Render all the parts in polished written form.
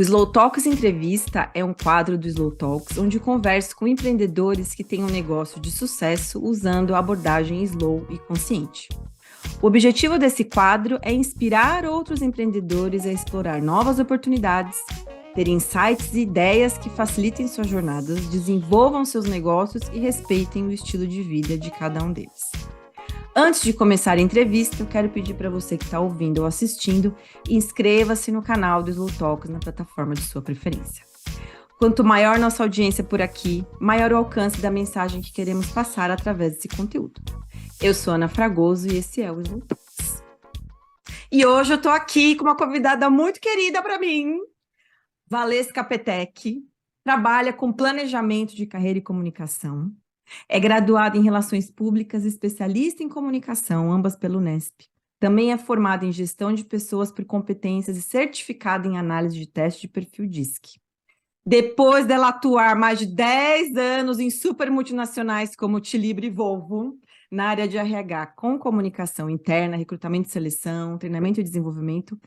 O Slow Talks Entrevista é um quadro do Slow Talks onde converso com empreendedores que têm um negócio de sucesso usando a abordagem slow e consciente. O objetivo desse quadro é inspirar outros empreendedores a explorar novas oportunidades, ter insights e ideias que facilitem suas jornadas, desenvolvam seus negócios e respeitem o estilo de vida de cada um deles. Antes de começar a entrevista, eu quero pedir para você que está ouvindo ou assistindo, inscreva-se no canal do Slow Talks na plataforma de sua preferência. Quanto maior nossa audiência por aqui, maior o alcance da mensagem que queremos passar através desse conteúdo. Eu sou Ana Fragoso e esse é o Slow Talks. E hoje eu estou aqui com uma convidada muito querida para mim, Valesca Peteck, trabalha com planejamento de carreira e comunicação. É graduada em Relações Públicas, especialista em comunicação, ambas pelo Unesp. Também é formada em Gestão de Pessoas por Competências e certificada em Análise de Teste de Perfil DISC. Depois dela atuar mais de 10 anos em super multinacionais como Tilibra e Volvo, na área de RH, com comunicação interna, recrutamento e seleção, treinamento e desenvolvimento,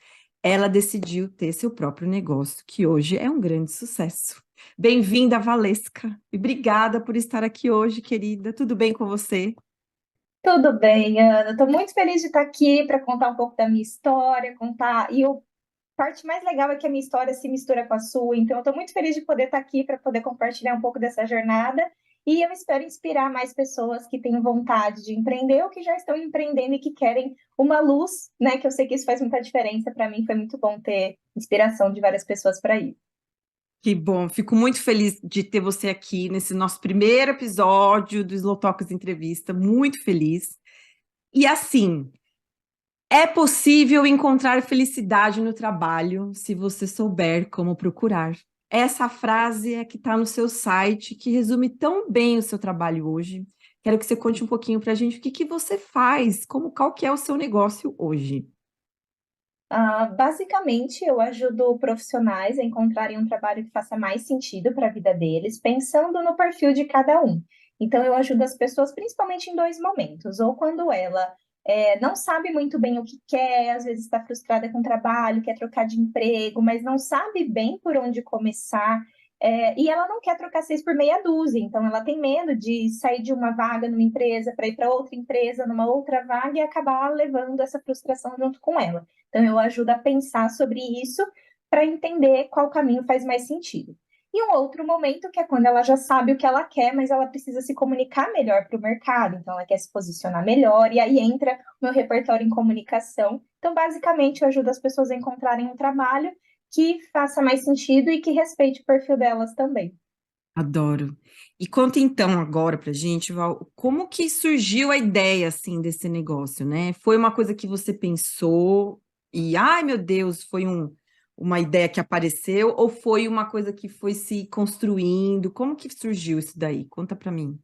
ela decidiu ter seu próprio negócio, que hoje é um grande sucesso. Bem-vinda, Valesca, e obrigada por estar aqui hoje, querida. Tudo bem com você? Tudo bem, Ana. Estou muito feliz de estar aqui para contar um pouco da minha história, contar. A parte mais legal é que a minha história se mistura com a sua, então eu estou muito feliz de poder estar aqui para poder compartilhar um pouco dessa jornada. E eu espero inspirar mais pessoas que têm vontade de empreender ou que já estão empreendendo e que querem uma luz, né? Que eu sei que isso faz muita diferença para mim. Foi muito bom ter inspiração de várias pessoas para isso. Que bom, fico muito feliz de ter você aqui nesse nosso primeiro episódio do Slow Talks Entrevista, muito feliz. E assim, é possível encontrar felicidade no trabalho se você souber como procurar. Essa frase é que está no seu site, que resume tão bem o seu trabalho hoje. Quero que você conte um pouquinho para a gente o que que você faz, qual que é o seu negócio hoje. Basicamente, eu ajudo profissionais a encontrarem um trabalho que faça mais sentido para a vida deles, pensando no perfil de cada um. Então, eu ajudo as pessoas principalmente em dois momentos: ou quando ela não sabe muito bem o que quer, às vezes está frustrada com o trabalho, quer trocar de emprego, mas não sabe bem por onde começar. E ela não quer trocar seis por meia dúzia, então ela tem medo de sair de uma vaga numa empresa para ir para outra empresa, numa outra vaga, e acabar levando essa frustração junto com ela. Então, eu ajudo a pensar sobre isso para entender qual caminho faz mais sentido. E um outro momento que é quando ela já sabe o que ela quer, mas ela precisa se comunicar melhor para o mercado, então ela quer se posicionar melhor, e aí entra o meu repertório em comunicação. Então, basicamente, eu ajudo as pessoas a encontrarem um trabalho que faça mais sentido e que respeite o perfil delas também. Adoro. E conta então agora pra gente, Val, como que surgiu a ideia assim desse negócio, né? Foi uma coisa que você pensou e, ai meu Deus, uma ideia que apareceu ou foi uma coisa que foi se construindo? Como que surgiu isso daí? Conta pra mim.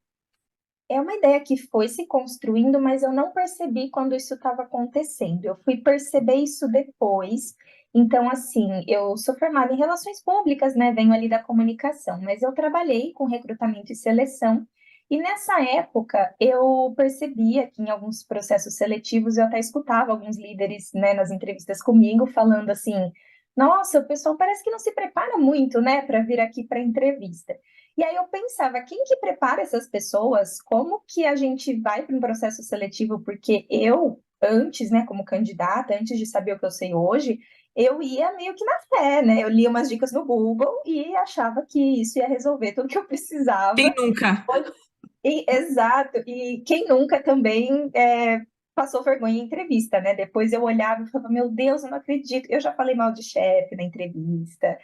É uma ideia que foi se construindo, mas eu não percebi quando isso estava acontecendo. Eu fui perceber isso depois. Então, assim, eu sou formada em relações públicas, né? Venho ali da comunicação, mas eu trabalhei com recrutamento e seleção. E nessa época, eu percebia que em alguns processos seletivos eu até escutava alguns líderes, né, nas entrevistas comigo, falando assim: nossa, o pessoal parece que não se prepara muito, né, para vir aqui para entrevista. E aí eu pensava, quem que prepara essas pessoas? Como que a gente vai para um processo seletivo? Porque eu, antes, né, como candidata, antes de saber o que eu sei hoje, eu ia meio que na fé, né? Eu lia umas dicas no Google e achava que isso ia resolver tudo que eu Quem precisava. nunca? Exato. E quem nunca também passou vergonha em entrevista, né? Depois eu olhava e falava, meu Deus, eu não acredito. Eu já falei mal de chefe na entrevista,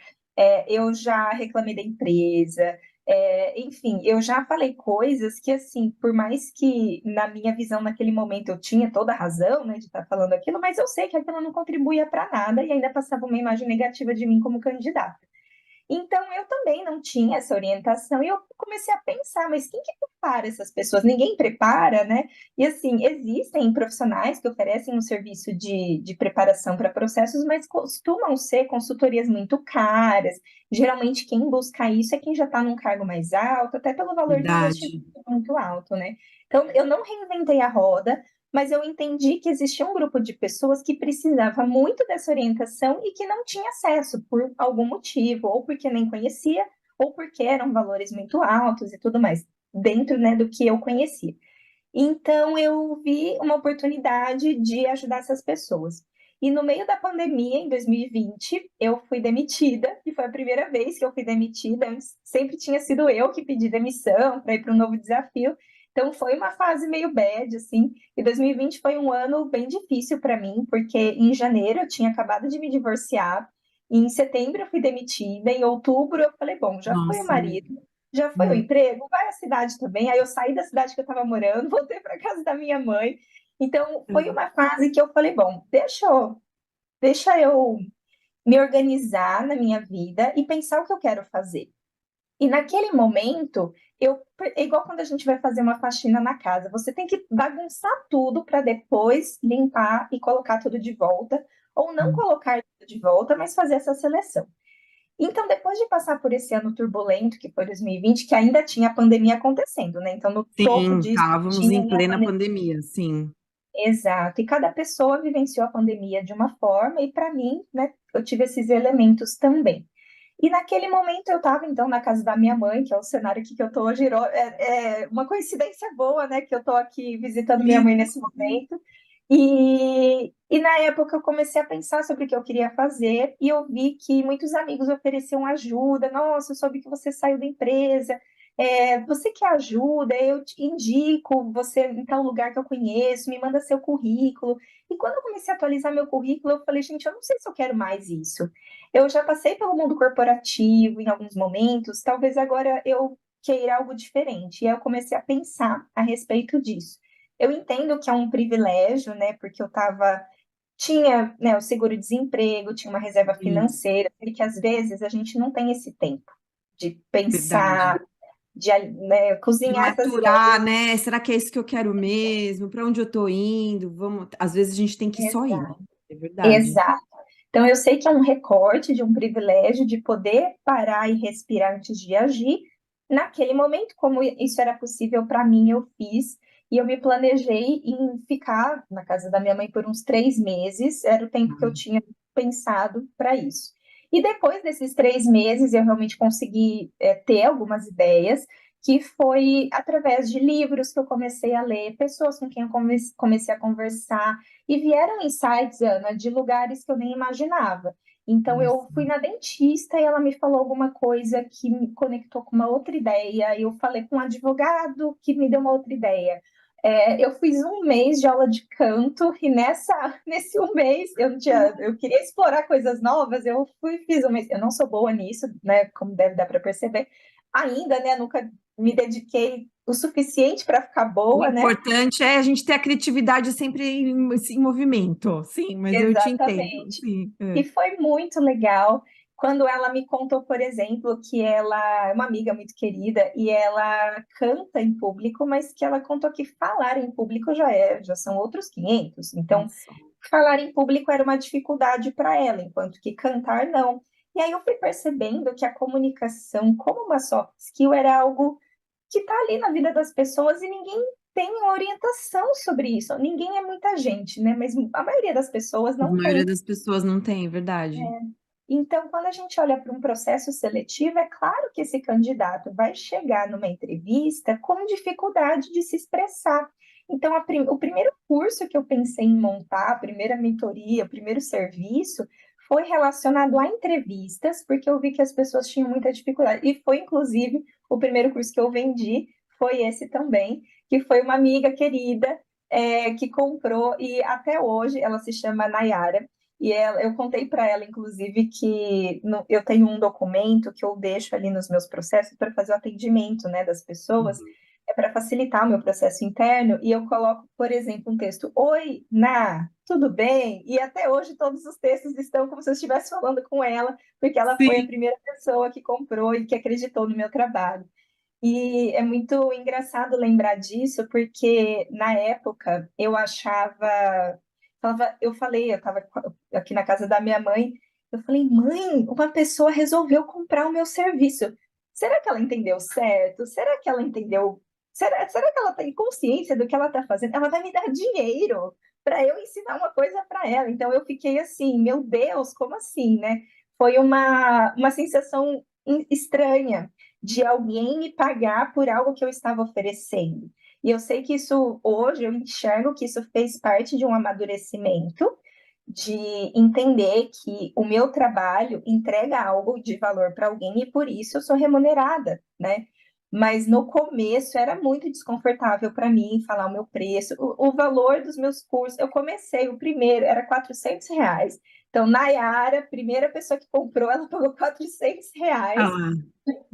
eu já reclamei da empresa, enfim, eu já falei coisas que, assim, por mais que na minha visão naquele momento eu tinha toda a razão, né, de estar falando aquilo, mas eu sei que aquilo não contribuía para nada e ainda passava uma imagem negativa de mim como candidata. Então, eu também não tinha essa orientação e eu comecei a pensar, mas quem que prepara essas pessoas? Ninguém prepara, né? E assim, existem profissionais que oferecem um serviço de preparação para processos, mas costumam ser consultorias muito caras. Geralmente, quem busca isso é quem já está num cargo mais alto, até pelo valor de investimento Verdade. muito alto, né? Então, eu não reinventei a roda, mas eu entendi que existia um grupo de pessoas que precisava muito dessa orientação e que não tinha acesso por algum motivo, ou porque nem conhecia, ou porque eram valores muito altos e tudo mais, dentro, né, do que eu conhecia. Então, eu vi uma oportunidade de ajudar essas pessoas. E no meio da pandemia, em 2020, eu fui demitida, e foi a primeira vez que eu fui demitida. Antes, sempre tinha sido eu que pedi demissão para ir para um novo desafio. Então, foi uma fase meio bad, assim. E 2020 foi um ano bem difícil para mim, porque em janeiro eu tinha acabado de me divorciar, em setembro eu fui demitida, em outubro eu falei, bom, já foi o Nossa. marido, já foi o Hum. emprego, vai à cidade também. Aí eu saí da cidade que eu estava morando, voltei para casa da minha mãe. Então foi uma fase que eu falei, bom, deixa eu me organizar na minha vida e pensar o que eu quero fazer. E naquele momento, é igual quando a gente vai fazer uma faxina na casa, você tem que bagunçar tudo para depois limpar e colocar tudo de volta, ou não colocar tudo de volta, mas fazer essa seleção. Então, depois de passar por esse ano turbulento, que foi 2020, que ainda tinha a pandemia acontecendo, né? Então, no topo Sim, disso, estávamos tinha em a plena pandemia. pandemia, sim. Exato. E cada pessoa vivenciou a pandemia de uma forma, e para mim, né, eu tive esses elementos também. E naquele momento eu estava, então, na casa da minha mãe, que é o cenário aqui que eu estou hoje. É uma coincidência boa, né, que eu estou aqui visitando minha mãe nesse momento. E na época eu comecei a pensar sobre o que eu queria fazer e eu vi que muitos amigos ofereciam ajuda. Nossa, eu soube que você saiu da empresa. Você quer ajuda? Eu te indico você em tal lugar que eu conheço, me manda seu currículo. E quando eu comecei a atualizar meu currículo, eu falei, gente, eu não sei se eu quero mais isso. Eu já passei pelo mundo corporativo em alguns momentos, talvez agora eu queira algo diferente. E aí eu comecei a pensar a respeito disso. Eu entendo que é um privilégio, né? Porque tinha, né, o seguro-desemprego, tinha uma reserva Sim, financeira, e que às vezes a gente não tem esse tempo de verdade. pensar, de, né, De cozinhar essas maturar, ideias. né? Será que é isso que eu quero mesmo? Para onde eu tô indo? Vamos. Às vezes a gente tem que só ir. É verdade. Exato. Então, eu sei que é um recorte de um privilégio de poder parar e respirar antes de agir. Naquele momento, como isso era possível para mim, eu fiz. E eu me planejei em ficar na casa da minha mãe por uns 3 meses. Era o tempo que eu tinha pensado para isso. E depois desses 3 meses, eu realmente consegui ter algumas ideias, que foi através de livros que eu comecei a ler, pessoas com quem eu comecei a conversar. E vieram insights, Ana, de lugares que eu nem imaginava. Então, eu Nossa. fui na dentista e ela me falou alguma coisa que me conectou com uma outra ideia. Eu falei com um advogado que me deu uma outra ideia. Eu fiz um mês de aula de canto e nesse um mês eu queria explorar coisas novas. Eu fui e fiz um mês. Eu não sou boa nisso, né? Como deve dar para perceber. Ainda, né? Nunca me dediquei o suficiente para ficar O boa, né? importante é a gente ter a criatividade sempre em movimento. Sim, mas eu te entendo. Exatamente. Sim. E É. foi muito legal quando ela me contou, por exemplo, que ela é uma amiga muito querida e ela canta em público, mas que ela contou que falar em público já são outros 500. Então, Nossa. falar em público era uma dificuldade para ela, enquanto que cantar não. E aí eu fui percebendo que a comunicação como uma soft skill era algo que está ali na vida das pessoas e ninguém tem uma orientação sobre isso. Ninguém é muita gente, né? Mas a maioria das pessoas A não maioria tem. das pessoas não tem, é verdade. Então, quando a gente olha para um processo seletivo, é claro que esse candidato vai chegar numa entrevista com dificuldade de se expressar. Então, o primeiro curso que eu pensei em montar, a primeira mentoria, o primeiro serviço, foi relacionado a entrevistas, porque eu vi que as pessoas tinham muita dificuldade. E foi, inclusive, o primeiro curso que eu vendi, foi esse também, que foi uma amiga querida, que comprou, e até hoje ela se chama Nayara. E eu contei para ela, inclusive, que eu tenho um documento que eu deixo ali nos meus processos para fazer o atendimento, né, das pessoas, para facilitar o meu processo interno, e eu coloco, por exemplo, um texto: Oi, tudo bem? E até hoje todos os textos estão como se eu estivesse falando com ela, porque ela foi a Sim. primeira pessoa que comprou e que acreditou no meu trabalho. E é muito engraçado lembrar disso, porque na época eu estava aqui na casa da minha mãe, eu falei, mãe, uma pessoa resolveu comprar o meu serviço. Será que ela entendeu certo? Será que ela entendeu? será que ela tem consciência do que ela está fazendo? Ela vai me dar dinheiro para eu ensinar uma coisa para ela. Então eu fiquei assim, meu Deus, como assim, né? Foi uma sensação estranha de alguém me pagar por algo que eu estava oferecendo. E eu sei que isso, hoje, eu enxergo que isso fez parte de um amadurecimento, de entender que o meu trabalho entrega algo de valor para alguém e por isso eu sou remunerada, né? Mas no começo era muito desconfortável para mim falar o meu preço, o valor dos meus cursos. Eu comecei, o primeiro era R$ 400. Então, Nayara, primeira pessoa que comprou, ela pagou R$ 400 Ah,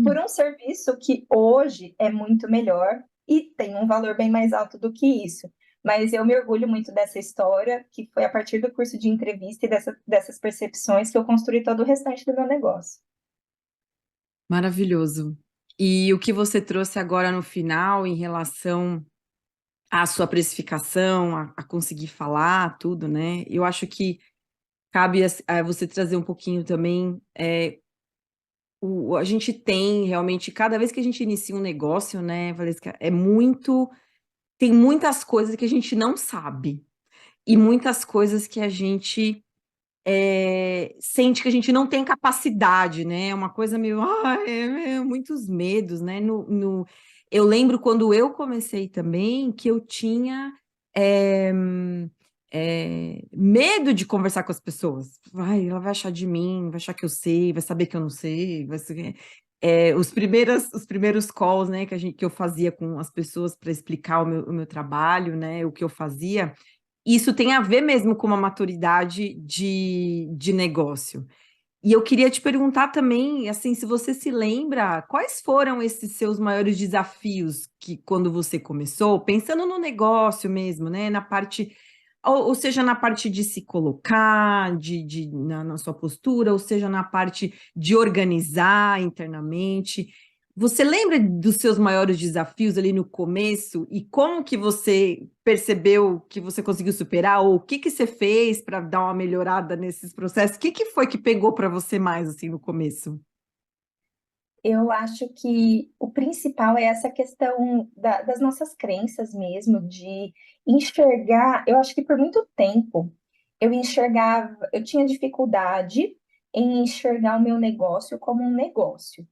por um serviço que hoje é muito melhor e tem um valor bem mais alto do que isso. Mas eu me orgulho muito dessa história, que foi a partir do curso de entrevista e dessas percepções que eu construí todo o restante do meu negócio. maravilhoso. E o que você trouxe agora no final em relação à sua precificação, a conseguir falar, tudo, né? Eu acho que cabe a você trazer um pouquinho também. A gente tem realmente, cada vez que a gente inicia um negócio, né, Valesca, tem muitas coisas que a gente não sabe e muitas coisas que a gente sente que a gente não tem capacidade, né? É uma coisa meio, muitos medos, né? Eu lembro quando eu comecei também que eu tinha é, medo de conversar com as pessoas. Ela vai achar de mim, vai achar que eu sei, vai saber que eu não sei, vai ser... os primeiros calls, né, que eu fazia com as pessoas para explicar o meu trabalho, né, o que eu fazia, isso tem a ver mesmo com uma maturidade de negócio. E eu queria te perguntar também, assim, se você se lembra, quais foram esses seus maiores desafios que quando você começou, pensando no negócio mesmo, né, na parte, ou seja, na parte de se colocar, na sua postura, ou seja, na parte de organizar internamente. Você lembra dos seus maiores desafios ali no começo e como que você percebeu que você conseguiu superar ou o que que você fez para dar uma melhorada nesses processos? O que que foi que pegou para você mais assim no começo? Eu acho que o principal é essa questão das nossas crenças mesmo, de enxergar. Eu acho que por muito tempo eu tinha dificuldade em enxergar o meu negócio como um negócio.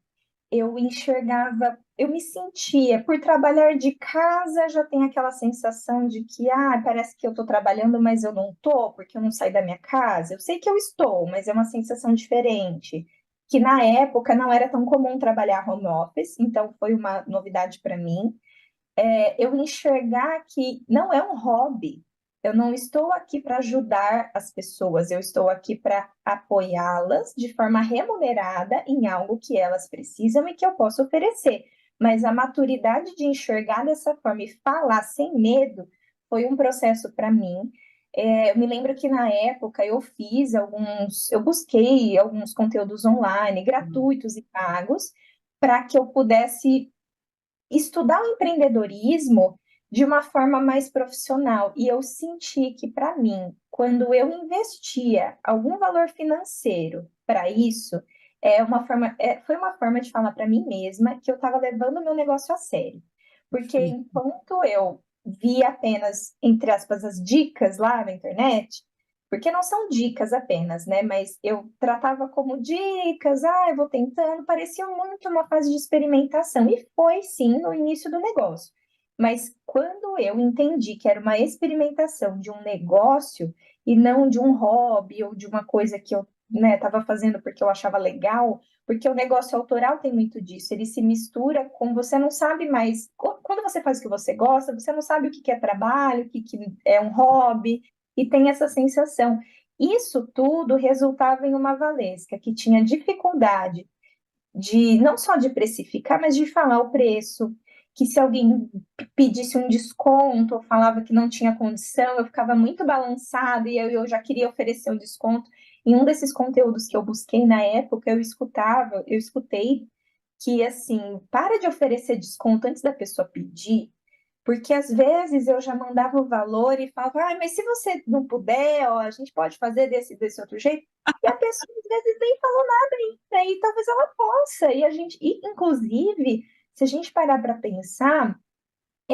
Eu enxergava, eu me sentia, por trabalhar de casa, já tem aquela sensação de que, parece que eu estou trabalhando, mas eu não estou, porque eu não saí da minha casa. Eu sei que eu estou, mas é uma sensação diferente. Que na época não era tão comum trabalhar home office, então foi uma novidade para mim. Eu enxergar que não é um hobby. Eu não estou aqui para ajudar as pessoas, eu estou aqui para apoiá-las de forma remunerada em algo que elas precisam e que eu posso oferecer. Mas a maturidade de enxergar dessa forma e falar sem medo foi um processo para mim. Eu me lembro que na época eu busquei alguns conteúdos online, gratuitos e pagos, para que eu pudesse estudar o empreendedorismo de uma forma mais profissional. E eu senti que, para mim, quando eu investia algum valor financeiro para isso, foi uma forma de falar para mim mesma que eu estava levando o meu negócio a sério. Porque Perfeito. enquanto eu via apenas, entre aspas, as dicas lá na internet, porque não são dicas apenas, né? Mas eu tratava como dicas, eu vou tentando, parecia muito uma fase de experimentação, e foi sim no início do negócio. Mas quando eu entendi que era uma experimentação de um negócio e não de um hobby ou de uma coisa que eu, né, estava fazendo porque eu achava legal, porque o negócio autoral tem muito disso, ele se mistura com você não sabe mais. Quando você faz o que você gosta, você não sabe o que é trabalho, o que é um hobby, e tem essa sensação. Isso tudo resultava em uma Valesca que tinha dificuldade de não só de precificar, mas de falar o preço, que se alguém pedisse um desconto ou falava que não tinha condição, eu ficava muito balançada e eu já queria oferecer o desconto. Em um desses conteúdos que eu busquei na época, eu escutei que assim, para de oferecer desconto antes da pessoa pedir, porque às vezes eu já mandava o valor e falava, mas se você não puder, ó, a gente pode fazer desse outro jeito. E a pessoa às vezes nem falou nada ainda, e talvez ela possa. E inclusive, se a gente parar para pensar,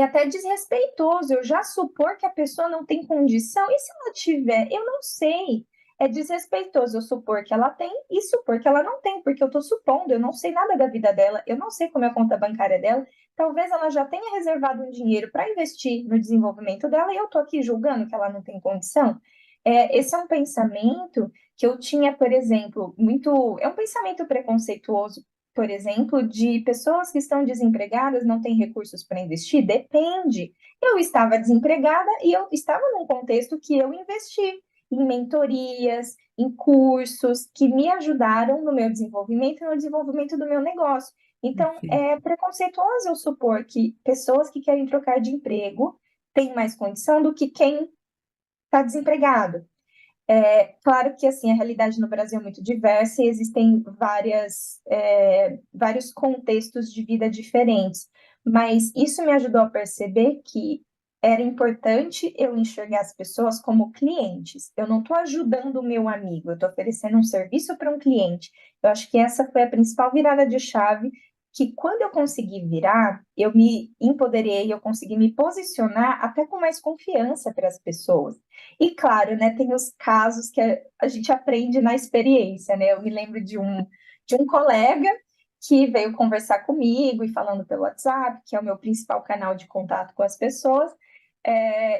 é até desrespeitoso eu já supor que a pessoa não tem condição, e se ela tiver? Eu não sei. É desrespeitoso eu supor que ela tem e supor que ela não tem, porque eu estou supondo, eu não sei nada da vida dela, eu não sei como é a conta bancária dela. Talvez ela já tenha reservado um dinheiro para investir no desenvolvimento dela e eu estou aqui julgando que ela não tem condição. Esse é um pensamento que eu tinha, por exemplo, muito. É um pensamento preconceituoso, por exemplo, de pessoas que estão desempregadas não têm recursos para investir? Depende. Eu estava desempregada e eu estava num contexto que eu investi em mentorias, em cursos que me ajudaram no meu desenvolvimento e no desenvolvimento do meu negócio. Então, Perfeito. é preconceituoso eu supor que pessoas que querem trocar de emprego têm mais condição do que quem está desempregado. Claro que assim a realidade no Brasil é muito diversa e existem vários contextos de vida diferentes, mas isso me ajudou a perceber que era importante eu enxergar as pessoas como clientes. Eu não estou ajudando o meu amigo, eu estou oferecendo um serviço para um cliente. Eu acho que essa foi a principal virada de chave, que quando eu consegui virar, eu me empoderei, eu consegui me posicionar até com mais confiança para as pessoas. E claro, né, tem os casos que a gente aprende na experiência, né? Eu me lembro de um colega que veio conversar comigo e falando pelo WhatsApp, que é o meu principal canal de contato com as pessoas,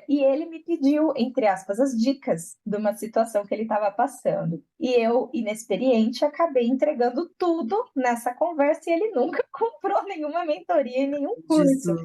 e ele me pediu, entre aspas, as dicas de uma situação que ele estava passando. E eu, inexperiente, acabei entregando tudo nessa conversa e ele nunca comprou nenhuma mentoria e nenhum curso. Jesus.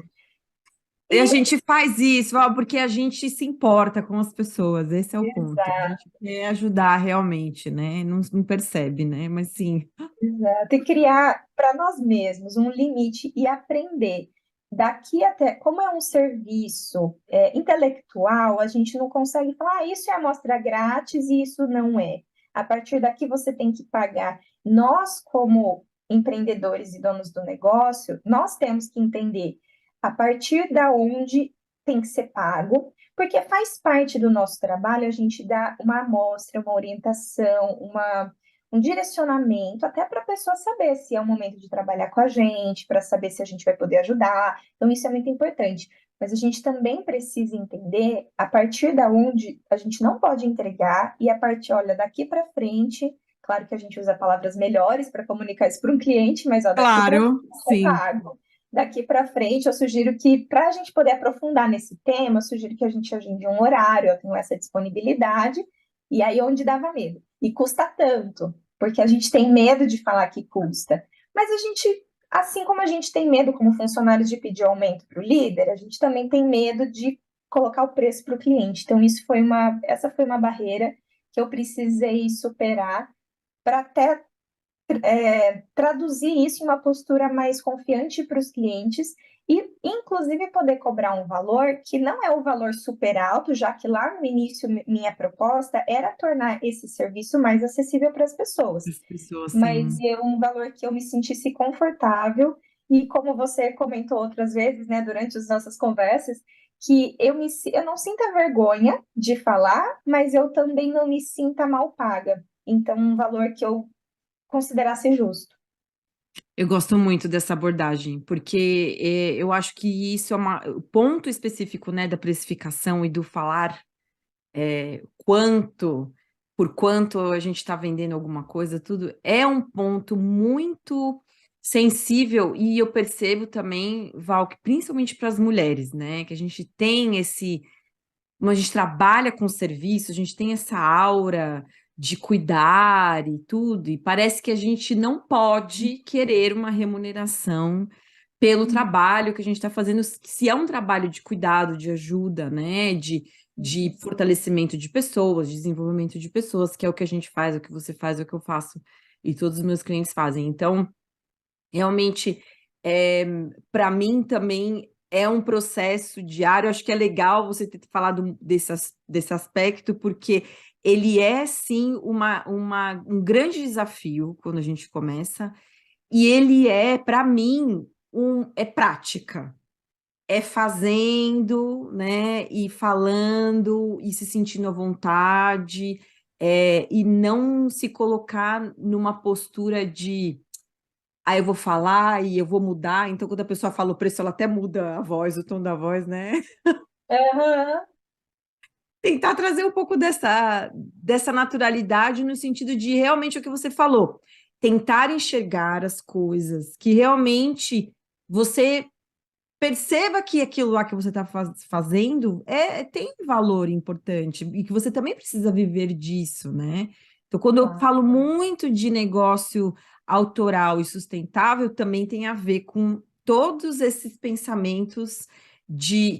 E a E gente faz isso, ó, porque a gente se importa com as pessoas, esse é o ponto. A gente quer ajudar realmente, né? Não percebe, né? Mas sim, Exato, e criar para nós mesmos um limite e aprender. Daqui até, como é um serviço intelectual, a gente não consegue falar, isso é amostra grátis e isso não é. A partir daqui você tem que pagar. Nós, como empreendedores e donos do negócio, nós temos que entender a partir da onde tem que ser pago, porque faz parte do nosso trabalho a gente dar uma amostra, uma orientação, um direcionamento até para a pessoa saber se é o momento de trabalhar com a gente, para saber se a gente vai poder ajudar. Então, isso é muito importante. Mas a gente também precisa entender a partir da onde a gente não pode entregar e a partir, olha, daqui para frente, claro que a gente usa palavras melhores para comunicar isso para um cliente, mas ó, daqui para frente claro, é sim. pago. Daqui para frente, eu sugiro que, para a gente poder aprofundar nesse tema, eu sugiro que a gente agende um horário, eu tenho essa disponibilidade, e aí onde dava medo. E custa tanto, porque a gente tem medo de falar que custa. Mas a gente, assim como a gente tem medo como funcionário de pedir aumento para o líder, a gente também tem medo de colocar o preço para o cliente. Então, essa foi uma barreira que eu precisei superar para até traduzir isso em uma postura mais confiante para os clientes e, inclusive, poder cobrar um valor que não é o valor super alto, já que lá no início minha proposta era tornar esse serviço mais acessível para as pessoas, As pessoas, mas sim. é um valor que eu me sentisse confortável e como você comentou outras vezes, né, durante as nossas conversas, que eu não sinta vergonha de falar, mas eu também não me sinta mal paga. Então, um valor que eu considerasse justo. Eu gosto muito dessa abordagem, porque eu acho que isso é o ponto específico, né, da precificação e do falar quanto, por quanto a gente está vendendo alguma coisa, tudo, é um ponto muito sensível, e eu percebo também, Val, que principalmente para as mulheres, né, que a gente tem como a gente trabalha com serviço, a gente tem essa aura de cuidar e tudo, e parece que a gente não pode querer uma remuneração pelo trabalho que a gente está fazendo, se é um trabalho de cuidado, de ajuda, né, de fortalecimento de pessoas, de desenvolvimento de pessoas, que é o que a gente faz, o que você faz, o que eu faço, e todos os meus clientes fazem. Então, realmente, para mim também é um processo diário. Acho que é legal você ter falado desse aspecto, porque ele é, sim, um grande desafio quando a gente começa, e ele é, para mim, é prática. É fazendo, né, e falando, e se sentindo à vontade, e não se colocar numa postura de aí eu vou falar e eu vou mudar. Então, quando a pessoa fala o preço, ela até muda a voz, o tom da voz, né? Aham. Tentar trazer um pouco dessa naturalidade no sentido de realmente o que você falou, tentar enxergar as coisas, que realmente você perceba que aquilo lá que você está fazendo tem um valor importante e que você também precisa viver disso, né? Então, quando eu Claro. falo muito de negócio autoral e sustentável, também tem a ver com todos esses pensamentos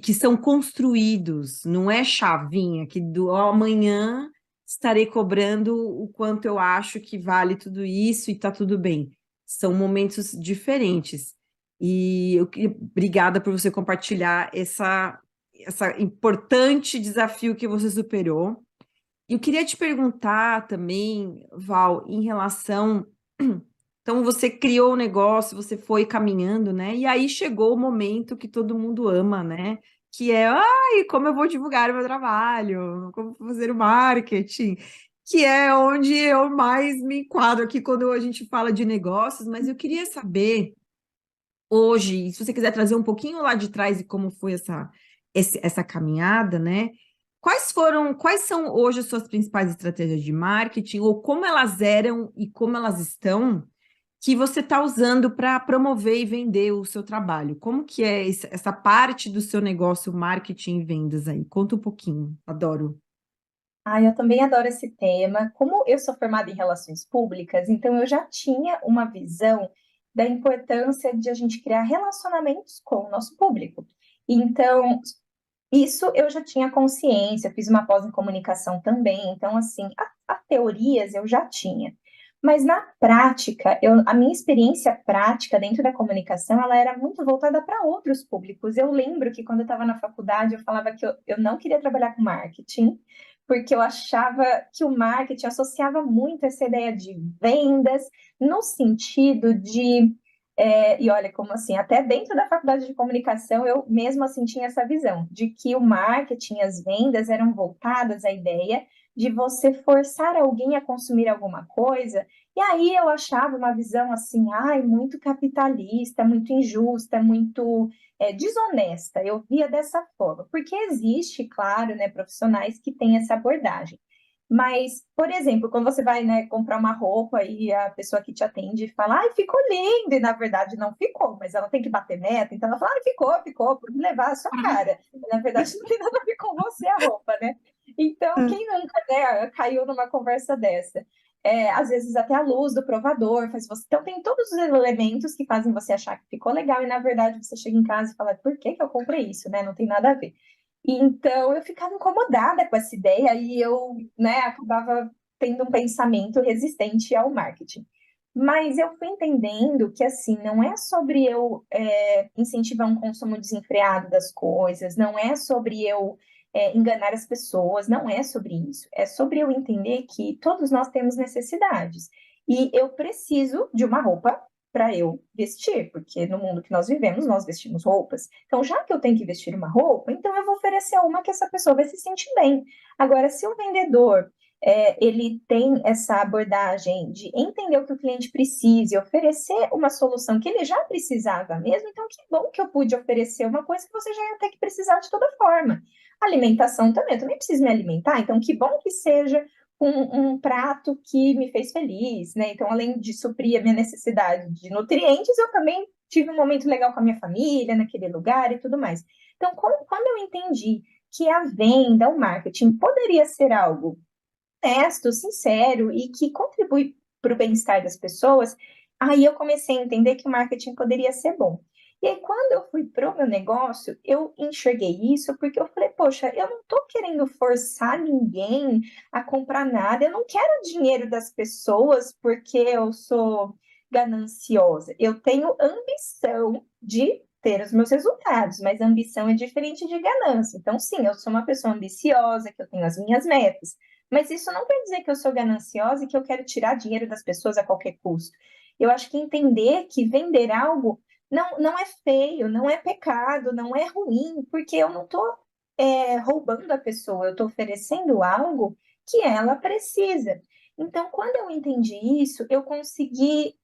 que são construídos, não é chavinha, que do amanhã estarei cobrando o quanto eu acho que vale tudo isso e está tudo bem. São momentos diferentes. Obrigada por você compartilhar essa importante desafio que você superou. E eu queria te perguntar também, Val, em relação. Então, você criou o negócio, você foi caminhando, né? E aí chegou o momento que todo mundo ama, né? Que é, ai, como eu vou divulgar o meu trabalho, como fazer o marketing, que é onde eu mais me enquadro aqui quando a gente fala de negócios, mas eu queria saber hoje, se você quiser trazer um pouquinho lá de trás e como foi essa caminhada, né? Quais são hoje as suas principais estratégias de marketing, ou como elas eram e como elas estão, que você está usando para promover e vender o seu trabalho? Como que é essa parte do seu negócio, marketing e vendas aí? Conta um pouquinho, adoro. Ah, eu também adoro esse tema. Como eu sou formada em relações públicas, então eu já tinha uma visão da importância de a gente criar relacionamentos com o nosso público. Então, isso eu já tinha consciência, eu fiz uma pós em comunicação também, então, assim, a teorias eu já tinha. Mas na prática, a minha experiência prática dentro da comunicação, ela era muito voltada para outros públicos. Eu lembro que quando eu estava na faculdade, eu falava que eu não queria trabalhar com marketing, porque eu achava que o marketing associava muito essa ideia de vendas, no sentido de e olha, como assim, até dentro da faculdade de comunicação, eu mesmo assim tinha essa visão de que o marketing, as vendas eram voltadas à ideia de você forçar alguém a consumir alguma coisa, e aí eu achava uma visão assim, ai, muito capitalista, muito injusta, muito desonesta. Eu via dessa forma, porque existe, claro, né, profissionais que têm essa abordagem. Mas, por exemplo, quando você vai, né, comprar uma roupa e a pessoa que te atende fala, ai, ficou lindo, e na verdade não ficou, mas ela tem que bater meta, então ela fala, ai, ficou, pode levar a sua cara. E, na verdade não tem nada a ver com você a roupa, né? Então, quem nunca, né, caiu numa conversa dessa? Às vezes até a luz do provador faz você. Então, tem todos os elementos que fazem você achar que ficou legal, e na verdade você chega em casa e fala, por que que eu comprei isso, né? Não tem nada a ver. Então, eu ficava incomodada com essa ideia e eu, né, acabava tendo um pensamento resistente ao marketing. Mas eu fui entendendo que, assim, não é sobre eu incentivar um consumo desenfreado das coisas, não é sobre eu enganar as pessoas, não é sobre isso. É sobre eu entender que todos nós temos necessidades. E eu preciso de uma roupa para eu vestir, porque no mundo que nós vivemos, nós vestimos roupas. Então, já que eu tenho que vestir uma roupa, então eu vou oferecer uma que essa pessoa vai se sentir bem. Agora, se o vendedor ele tem essa abordagem de entender o que o cliente precisa e oferecer uma solução que ele já precisava mesmo, então que bom que eu pude oferecer uma coisa que você já ia ter que precisar de toda forma. Alimentação também, eu também preciso me alimentar, então que bom que seja um prato que me fez feliz, né? Então, além de suprir a minha necessidade de nutrientes, eu também tive um momento legal com a minha família, naquele lugar e tudo mais. Então, quando eu entendi que a venda, o marketing poderia ser algo honesto, sincero e que contribui para o bem-estar das pessoas, aí eu comecei a entender que o marketing poderia ser bom. E aí, quando eu fui para o meu negócio, eu enxerguei isso porque eu falei, poxa, eu não estou querendo forçar ninguém a comprar nada, eu não quero o dinheiro das pessoas porque eu sou gananciosa. Eu tenho ambição de ter os meus resultados, mas ambição é diferente de ganância. Então, sim, eu sou uma pessoa ambiciosa, que eu tenho as minhas metas, mas isso não quer dizer que eu sou gananciosa e que eu quero tirar dinheiro das pessoas a qualquer custo. Eu acho que entender que vender algo não é feio, não é pecado, não é ruim, porque eu não estou roubando a pessoa, eu estou oferecendo algo que ela precisa. Então, quando eu entendi isso, eu consegui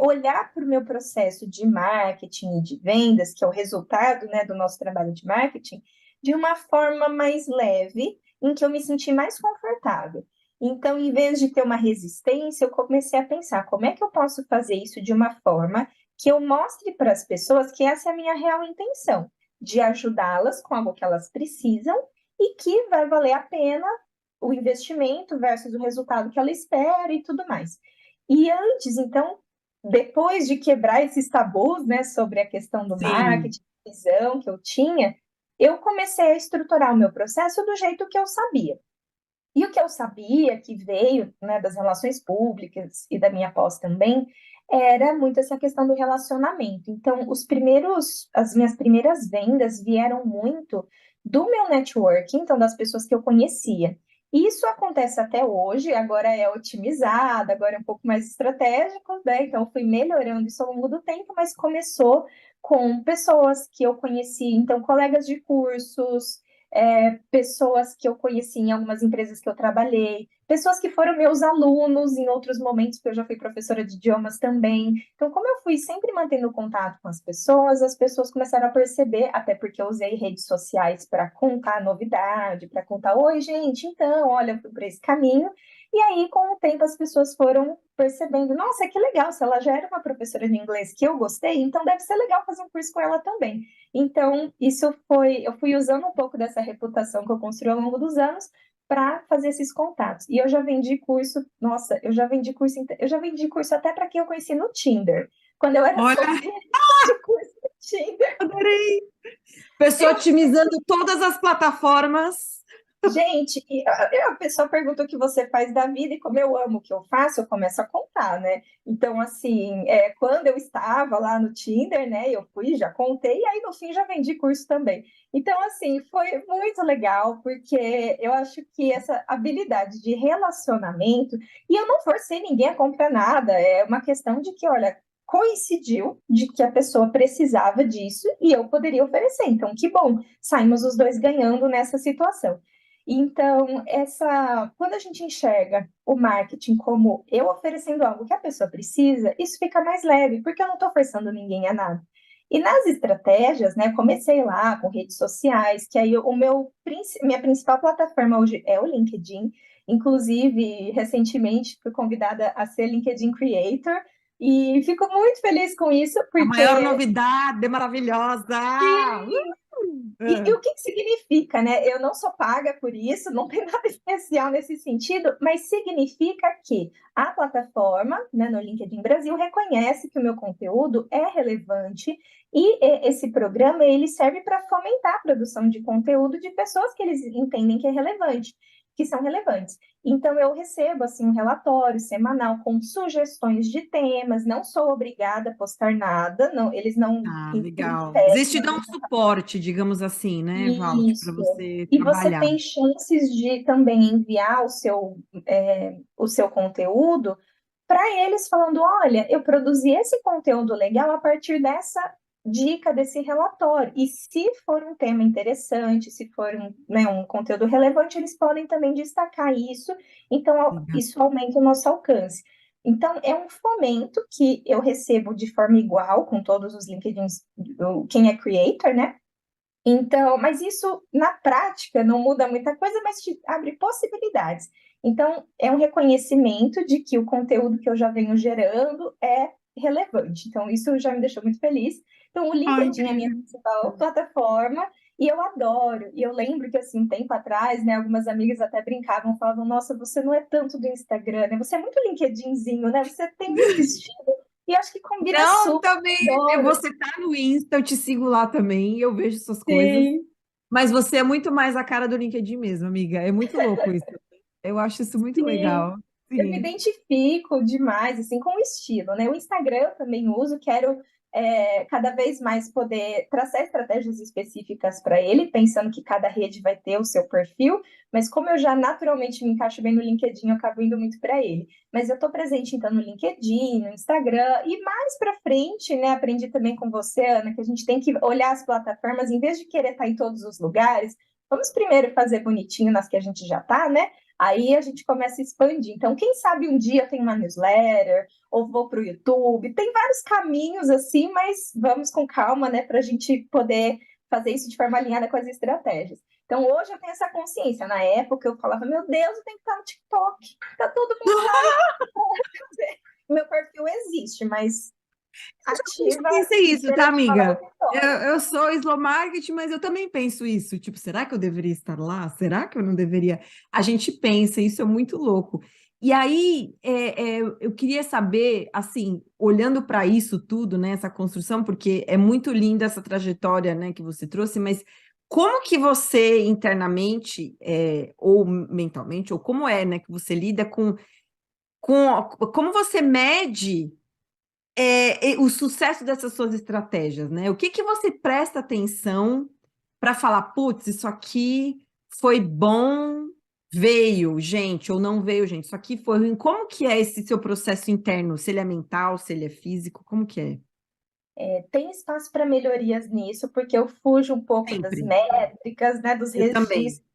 olhar para o meu processo de marketing e de vendas, que é o resultado, né, do nosso trabalho de marketing, de uma forma mais leve, em que eu me senti mais confortável. Então, em vez de ter uma resistência, eu comecei a pensar como é que eu posso fazer isso de uma forma que eu mostre para as pessoas que essa é a minha real intenção, de ajudá-las com algo que elas precisam e que vai valer a pena o investimento versus o resultado que ela espera e tudo mais. E antes, então, depois de quebrar esses tabus, né, sobre a questão do Sim. marketing, visão que eu tinha, eu comecei a estruturar o meu processo do jeito que eu sabia. E o que eu sabia, que veio, né, das relações públicas e da minha pós também, era muito essa questão do relacionamento. Então, as minhas primeiras vendas vieram muito do meu networking, então das pessoas que eu conhecia. Isso acontece até hoje, agora é otimizado, agora é um pouco mais estratégico, né? Então, eu fui melhorando isso ao longo do tempo, mas começou com pessoas que eu conheci, então, colegas de cursos, pessoas que eu conheci em algumas empresas que eu trabalhei, pessoas que foram meus alunos em outros momentos, porque eu já fui professora de idiomas também. Então, como eu fui sempre mantendo contato com as pessoas começaram a perceber, até porque eu usei redes sociais para contar novidade, para contar, oi, gente, então, olha, eu fui por esse caminho. E aí, com o tempo, as pessoas foram percebendo, nossa, que legal, se ela já era uma professora de inglês que eu gostei, então deve ser legal fazer um curso com ela também. Então, eu fui usando um pouco dessa reputação que eu construí ao longo dos anos para fazer esses contatos. E eu já vendi curso, nossa, eu já vendi curso até para quem eu conheci no Tinder. Quando eu era Olha, solteira, de curso no Tinder. adorei. Pessoa otimizando todas as plataformas. Gente, a pessoa pergunta o que você faz da vida e como eu amo o que eu faço, eu começo a contar, né? Então, assim, quando eu estava lá no Tinder, né, eu fui, já contei, e aí no fim já vendi curso também. Então, assim, foi muito legal, porque eu acho que essa habilidade de relacionamento, e eu não forcei ninguém a comprar nada, é uma questão de que, olha, coincidiu de que a pessoa precisava disso e eu poderia oferecer. Então, que bom, saímos os dois ganhando nessa situação. Então, quando a gente enxerga o marketing como eu oferecendo algo que a pessoa precisa, isso fica mais leve, porque eu não estou forçando ninguém a nada. E nas estratégias, né, comecei lá com redes sociais, que aí minha principal plataforma hoje é o LinkedIn. Inclusive, recentemente fui convidada a ser LinkedIn Creator, e fico muito feliz com isso, A maior porque novidade, maravilhosa. e o que que significa, né? Eu não sou paga por isso, não tem nada especial nesse sentido, mas significa que a plataforma, né, no LinkedIn Brasil, reconhece que o meu conteúdo é relevante e esse programa ele serve para fomentar a produção de conteúdo de pessoas que eles entendem que é relevante, que são relevantes. Então eu recebo assim um relatório semanal com sugestões de temas, não sou obrigada a postar nada, não, eles não Ah, legal. Eles te impedem. dão um suporte, digamos assim, né, Val, para Isso. você E você trabalhar. tem chances de também enviar o seu conteúdo para eles falando, olha, eu produzi esse conteúdo legal a partir dessa dica desse relatório. E se for um tema interessante, se for né, um conteúdo relevante, eles podem também destacar isso. Então, Legal. isso aumenta o nosso alcance. Então, é um fomento que eu recebo de forma igual com todos os LinkedIns, quem é creator, né? Então, mas isso na prática não muda muita coisa, mas te abre possibilidades. Então, é um reconhecimento de que o conteúdo que eu já venho gerando é relevante. Então, isso já me deixou muito feliz. Então, o Ai, LinkedIn é a minha incrível. principal plataforma e eu adoro. E eu lembro que, assim, um tempo atrás, né, algumas amigas até brincavam, falavam: Nossa, você não é tanto do Instagram, né? Você é muito LinkedInzinho, né? Você tem muito estilo. E acho que combina Não, super. também. Adoro. Você tá no Insta, eu te sigo lá também, eu vejo suas coisas. Sim. Mas você é muito mais a cara do LinkedIn mesmo, amiga. É muito louco isso. Eu acho isso muito Sim, legal. eu me Sim. identifico demais assim com o estilo, né? O Instagram eu também uso, quero cada vez mais poder traçar estratégias específicas para ele, pensando que cada rede vai ter o seu perfil, mas como eu já naturalmente me encaixo bem no LinkedIn, eu acabo indo muito para ele. Mas eu estou presente então no LinkedIn, no Instagram e mais para frente, né? Aprendi também com você, Ana, que a gente tem que olhar as plataformas em vez de querer estar em todos os lugares. Vamos primeiro fazer bonitinho nas que a gente já está, né? Aí a gente começa a expandir. Então, quem sabe um dia eu tenho uma newsletter, ou vou para o YouTube. Tem vários caminhos assim, mas vamos com calma, né, para a gente poder fazer isso de forma alinhada com as estratégias. Então, hoje eu tenho essa consciência. Na época, eu falava, meu Deus, eu tenho que estar no TikTok. Tá todo mundo lá. Meu perfil existe, mas Eu ativa pensei e isso, tá, operativa lá no amiga? Eu, TikTok. eu sou slow marketing, mas eu também penso isso. Tipo, será que eu deveria estar lá? Será que eu não deveria? A gente pensa, isso é muito louco. E aí, eu queria saber, assim, olhando para isso tudo, né, essa construção, porque é muito linda essa trajetória, né, que você trouxe, mas como que você internamente, ou mentalmente, ou como é, né, que você lida com como você mede o sucesso dessas suas estratégias, né? O que que você presta atenção para falar, putz, isso aqui foi bom, veio, gente, ou não veio, gente, isso aqui foi ruim. Como que é esse seu processo interno? Se ele é mental, se ele é físico, como que é? Tem espaço para melhorias nisso, porque eu fujo um pouco das Sempre. métricas, né, dos Eu também. registros.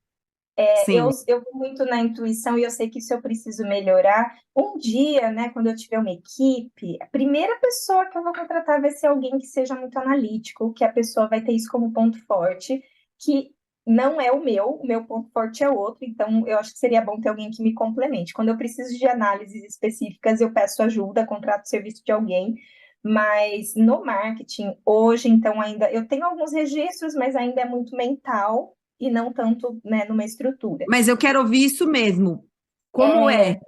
Eu, Sim. eu vou muito na intuição e eu sei que isso eu preciso melhorar. Um dia, né, quando eu tiver uma equipe, a primeira pessoa que eu vou contratar vai ser alguém que seja muito analítico, que a pessoa vai ter isso como ponto forte, que não é o meu ponto forte é outro, então eu acho que seria bom ter alguém que me complemente. Quando eu preciso de análises específicas, eu peço ajuda, contrato o serviço de alguém, mas no marketing, hoje, então, ainda eu tenho alguns registros, mas ainda é muito mental e não tanto, né, numa estrutura. Mas eu quero ouvir isso mesmo. Como É, é?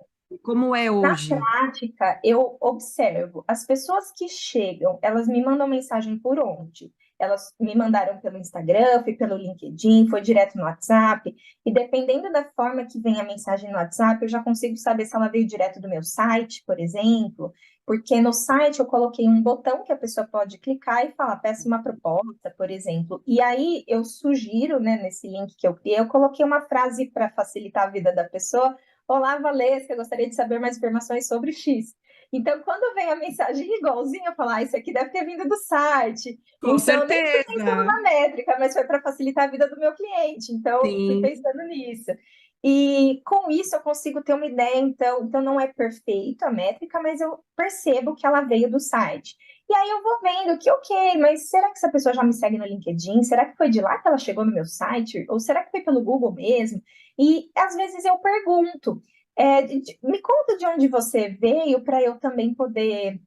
Como é na hoje? prática, eu observo as pessoas que chegam, elas me mandam mensagem por onde? Elas me mandaram pelo Instagram, foi pelo LinkedIn, foi direto no WhatsApp, e dependendo da forma que vem a mensagem no WhatsApp, eu já consigo saber se ela veio direto do meu site, por exemplo, porque no site eu coloquei um botão que a pessoa pode clicar e falar, peça uma proposta, por exemplo. E aí eu sugiro, né, nesse link que eu criei, eu coloquei uma frase para facilitar a vida da pessoa. Olá, Valesca, eu gostaria de saber mais informações sobre X. Então, quando vem a mensagem igualzinha, eu falo, isso aqui deve ter vindo do site. Com Então, nem fui pensando certeza. na métrica, mas foi para facilitar a vida do meu cliente. Então, fui Sim. pensando nisso. E com isso eu consigo ter uma ideia, então não é perfeito a métrica, mas eu percebo que ela veio do site. E aí eu vou vendo que, ok, mas será que essa pessoa já me segue no LinkedIn? Será que foi de lá que ela chegou no meu site? Ou será que foi pelo Google mesmo? E às vezes eu pergunto, me conta de onde você veio para eu também poder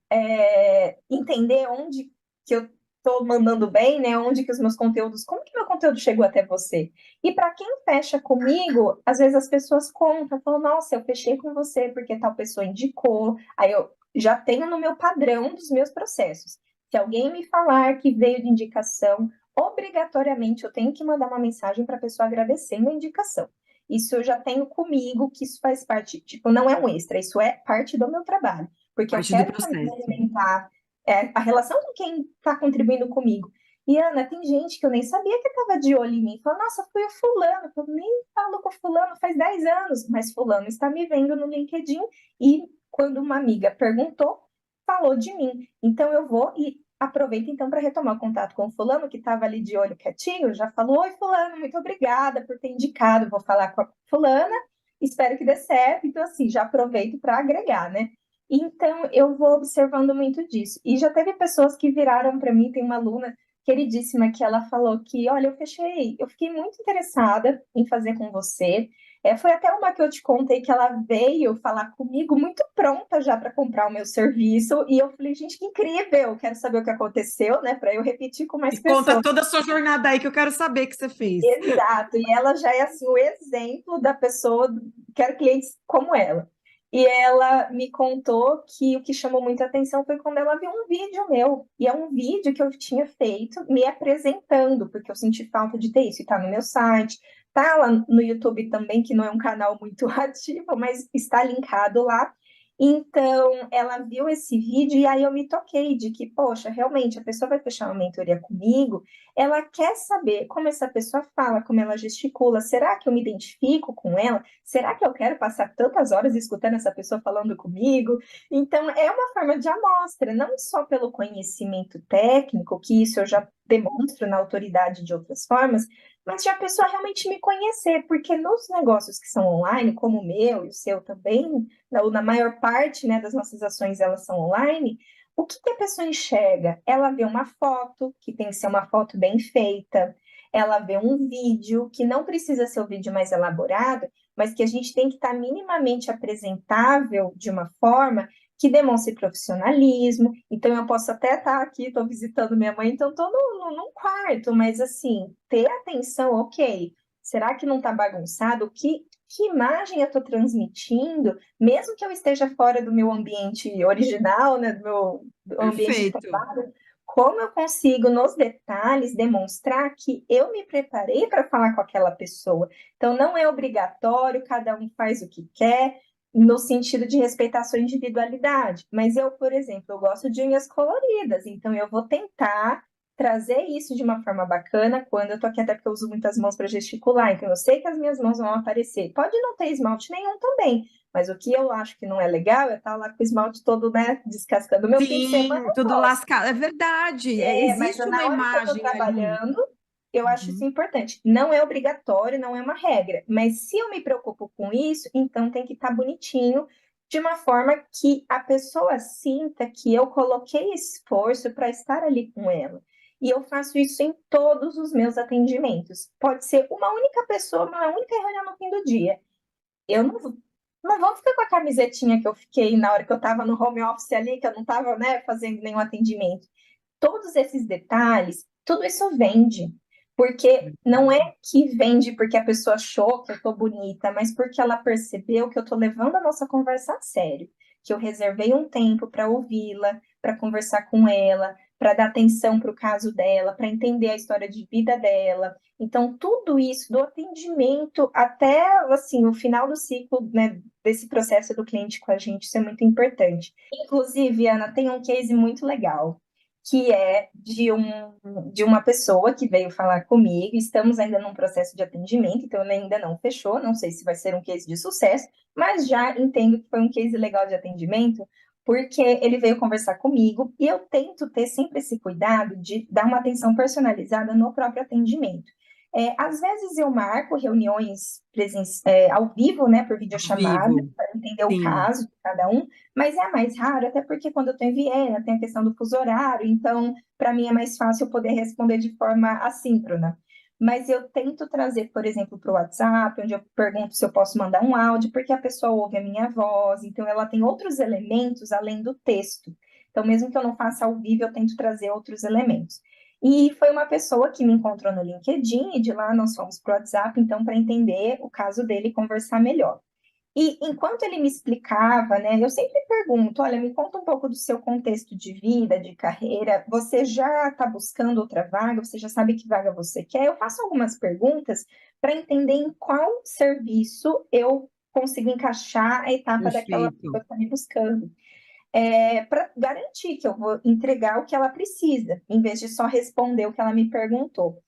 entender onde que eu estou mandando bem, né? Onde que os meus conteúdos, como que meu conteúdo chegou até você? E para quem fecha comigo, às vezes as pessoas contam, falam, nossa, eu fechei com você porque tal pessoa indicou. Aí eu já tenho no meu padrão dos meus processos. Se alguém me falar que veio de indicação, obrigatoriamente eu tenho que mandar uma mensagem para a pessoa agradecendo a indicação. Isso eu já tenho comigo, que isso faz parte, tipo, não é um extra, isso é parte do meu trabalho, porque eu Parte do quero também processo. alimentar a relação com quem está contribuindo comigo. E, Ana, tem gente que eu nem sabia que estava de olho em mim. Fala, nossa, foi o fulano. Eu nem falo com o fulano faz 10 anos, mas fulano está me vendo no LinkedIn e quando uma amiga perguntou, falou de mim. Então eu vou e aproveito então para retomar o contato com o fulano que estava ali de olho quietinho, já falou, oi fulano, muito obrigada por ter indicado, vou falar com a fulana, espero que dê certo. Então assim, já aproveito para agregar, né? Então eu vou observando muito disso. E já teve pessoas que viraram para mim, tem uma aluna queridíssima que ela falou que, olha, eu fiquei muito interessada em fazer com você. Foi até uma que eu te contei que ela veio falar comigo muito pronta já para comprar o meu serviço, e eu falei, gente, que incrível, quero saber o que aconteceu, né, para eu repetir com mais E conta pessoas. toda a sua jornada aí que eu quero saber o que você fez. Exato, e ela já é assim o exemplo da pessoa, quero clientes como ela. E ela me contou que o que chamou muita atenção foi quando ela viu um vídeo meu. E é um vídeo que eu tinha feito me apresentando, porque eu senti falta de ter isso. E tá no meu site, tá lá no YouTube também, que não é um canal muito ativo, mas está linkado lá. Então, ela viu esse vídeo e aí eu me toquei de que, poxa, realmente a pessoa vai fechar uma mentoria comigo, ela quer saber como essa pessoa fala, como ela gesticula. Será que eu me identifico com ela? Será que eu quero passar tantas horas escutando essa pessoa falando comigo? Então, é uma forma de amostra, não só pelo conhecimento técnico, que isso eu já demonstro na autoridade de outras formas, mas de a pessoa realmente me conhecer, porque nos negócios que são online, como o meu e o seu também, ou na maior parte, né, das nossas ações, elas são online, o que que a pessoa enxerga? Ela vê uma foto, que tem que ser uma foto bem feita, ela vê um vídeo, que não precisa ser o vídeo mais elaborado, mas que a gente tem que estar minimamente apresentável de uma forma que demonstre profissionalismo. Então, eu posso até estar aqui, estou visitando minha mãe, então estou num quarto, mas assim, ter atenção, ok. Será que não está bagunçado? Que imagem eu estou transmitindo, mesmo que eu esteja fora do meu ambiente original, né, do ambiente de Perfeito. trabalho, como eu consigo, nos detalhes, demonstrar que eu me preparei para falar com aquela pessoa. Então, não é obrigatório, cada um faz o que quer, no sentido de respeitar a sua individualidade. Mas eu, por exemplo, eu gosto de unhas coloridas, então eu vou tentar trazer isso de uma forma bacana quando eu tô aqui, até porque eu uso muitas mãos para gesticular, então eu sei que as minhas mãos vão aparecer. Pode não ter esmalte nenhum também, mas o que eu acho que não é legal é estar lá com o esmalte todo, né, descascando. O meu fim de semana Sim, eu tudo gosto. lascado. É verdade. Mas Existe uma na hora que eu estou imagem ali. trabalhando, eu acho isso Uhum. importante. Não é obrigatório, não é uma regra, mas se eu me preocupo com isso, então tem que estar bonitinho, de uma forma que a pessoa sinta que eu coloquei esforço para estar ali com ela. E eu faço isso em todos os meus atendimentos. Pode ser uma única pessoa, uma única reunião no fim do dia. Eu não vou ficar com a camisetinha que eu fiquei na hora que eu estava no home office ali, que eu não estava, né, fazendo nenhum atendimento. Todos esses detalhes, tudo isso vende. Porque não é que vende porque a pessoa achou que eu estou bonita, mas porque ela percebeu que eu estou levando a nossa conversa a sério, que eu reservei um tempo para ouvi-la, para conversar com ela, para dar atenção para o caso dela, para entender a história de vida dela. Então, tudo isso, do atendimento até assim, o final do ciclo, né, desse processo do cliente com a gente, isso é muito importante. Inclusive, Ana, tem um case muito legal que é de uma pessoa que veio falar comigo. Estamos ainda num processo de atendimento, então ele ainda não fechou. Não sei se vai ser um case de sucesso, mas já entendo que foi um case legal de atendimento, porque ele veio conversar comigo e eu tento ter sempre esse cuidado de dar uma atenção personalizada no próprio atendimento. Às vezes eu marco reuniões ao vivo, né, por videochamada, Vivo. para entender o Sim. caso de cada um, mas é mais raro, até porque quando eu estou em Viena, tem a questão do fuso horário, então, para mim é mais fácil eu poder responder de forma assíncrona. Mas eu tento trazer, por exemplo, para o WhatsApp, onde eu pergunto se eu posso mandar um áudio, porque a pessoa ouve a minha voz, então ela tem outros elementos além do texto. Então, mesmo que eu não faça ao vivo, eu tento trazer outros elementos. E foi uma pessoa que me encontrou no LinkedIn, e de lá nós fomos para o WhatsApp, então, para entender o caso dele e conversar melhor. E enquanto ele me explicava, né, eu sempre pergunto, olha, me conta um pouco do seu contexto de vida, de carreira, você já está buscando outra vaga, você já sabe que vaga você quer? Eu faço algumas perguntas para entender em qual serviço eu consigo encaixar a etapa daquela pessoa que Perfeito. está me buscando, para garantir que eu vou entregar o que ela precisa, em vez de só responder o que ela me perguntou.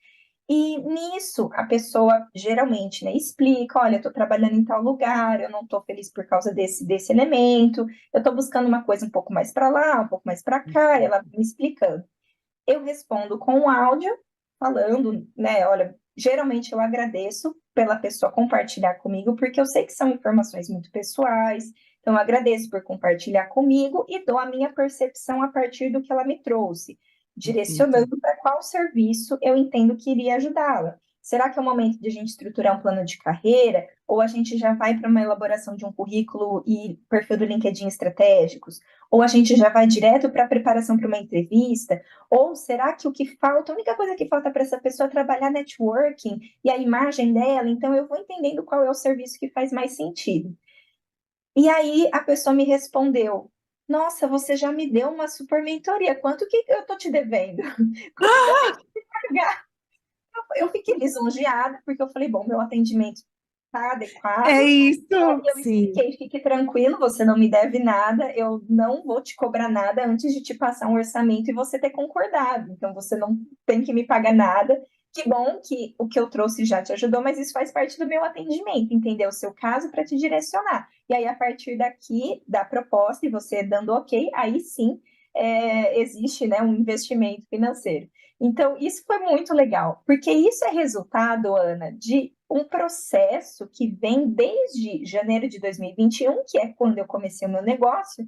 E nisso, a pessoa geralmente, né, explica, olha, eu estou trabalhando em tal lugar, eu não estou feliz por causa desse elemento, eu estou buscando uma coisa um pouco mais para lá, um pouco mais para cá, ela me explicando. Eu respondo com um áudio, falando, né, olha, geralmente eu agradeço pela pessoa compartilhar comigo, porque eu sei que são informações muito pessoais, então eu agradeço por compartilhar comigo e dou a minha percepção a partir do que ela me trouxe, Perfeito. direcionando para qual serviço eu entendo que iria ajudá-la. Será que é o momento de a gente estruturar um plano de carreira? Ou a gente já vai para uma elaboração de um currículo e perfil do LinkedIn estratégicos? Ou a gente já vai direto para a preparação para uma entrevista? Ou será que o que falta, a única coisa que falta para essa pessoa é trabalhar networking e a imagem dela? Então eu vou entendendo qual é o serviço que faz mais sentido. E aí a pessoa me respondeu: Nossa, você já me deu uma super mentoria, quanto que eu tô te devendo? Quanto que eu tenho que pagar? Eu fiquei lisonjeada, porque eu falei: Bom, meu atendimento está adequado. É isso. E aí eu Sim. expliquei, fique tranquilo, você não me deve nada, eu não vou te cobrar nada antes de te passar um orçamento e você ter concordado. Então você não tem que me pagar nada. Que bom que o que eu trouxe já te ajudou, mas isso faz parte do meu atendimento, entender o seu caso para te direcionar. E aí, a partir daqui, da proposta, e você dando ok, aí sim existe, né, um investimento financeiro. Então, isso foi muito legal, porque isso é resultado, Ana, de um processo que vem desde janeiro de 2021, que é quando eu comecei o meu negócio,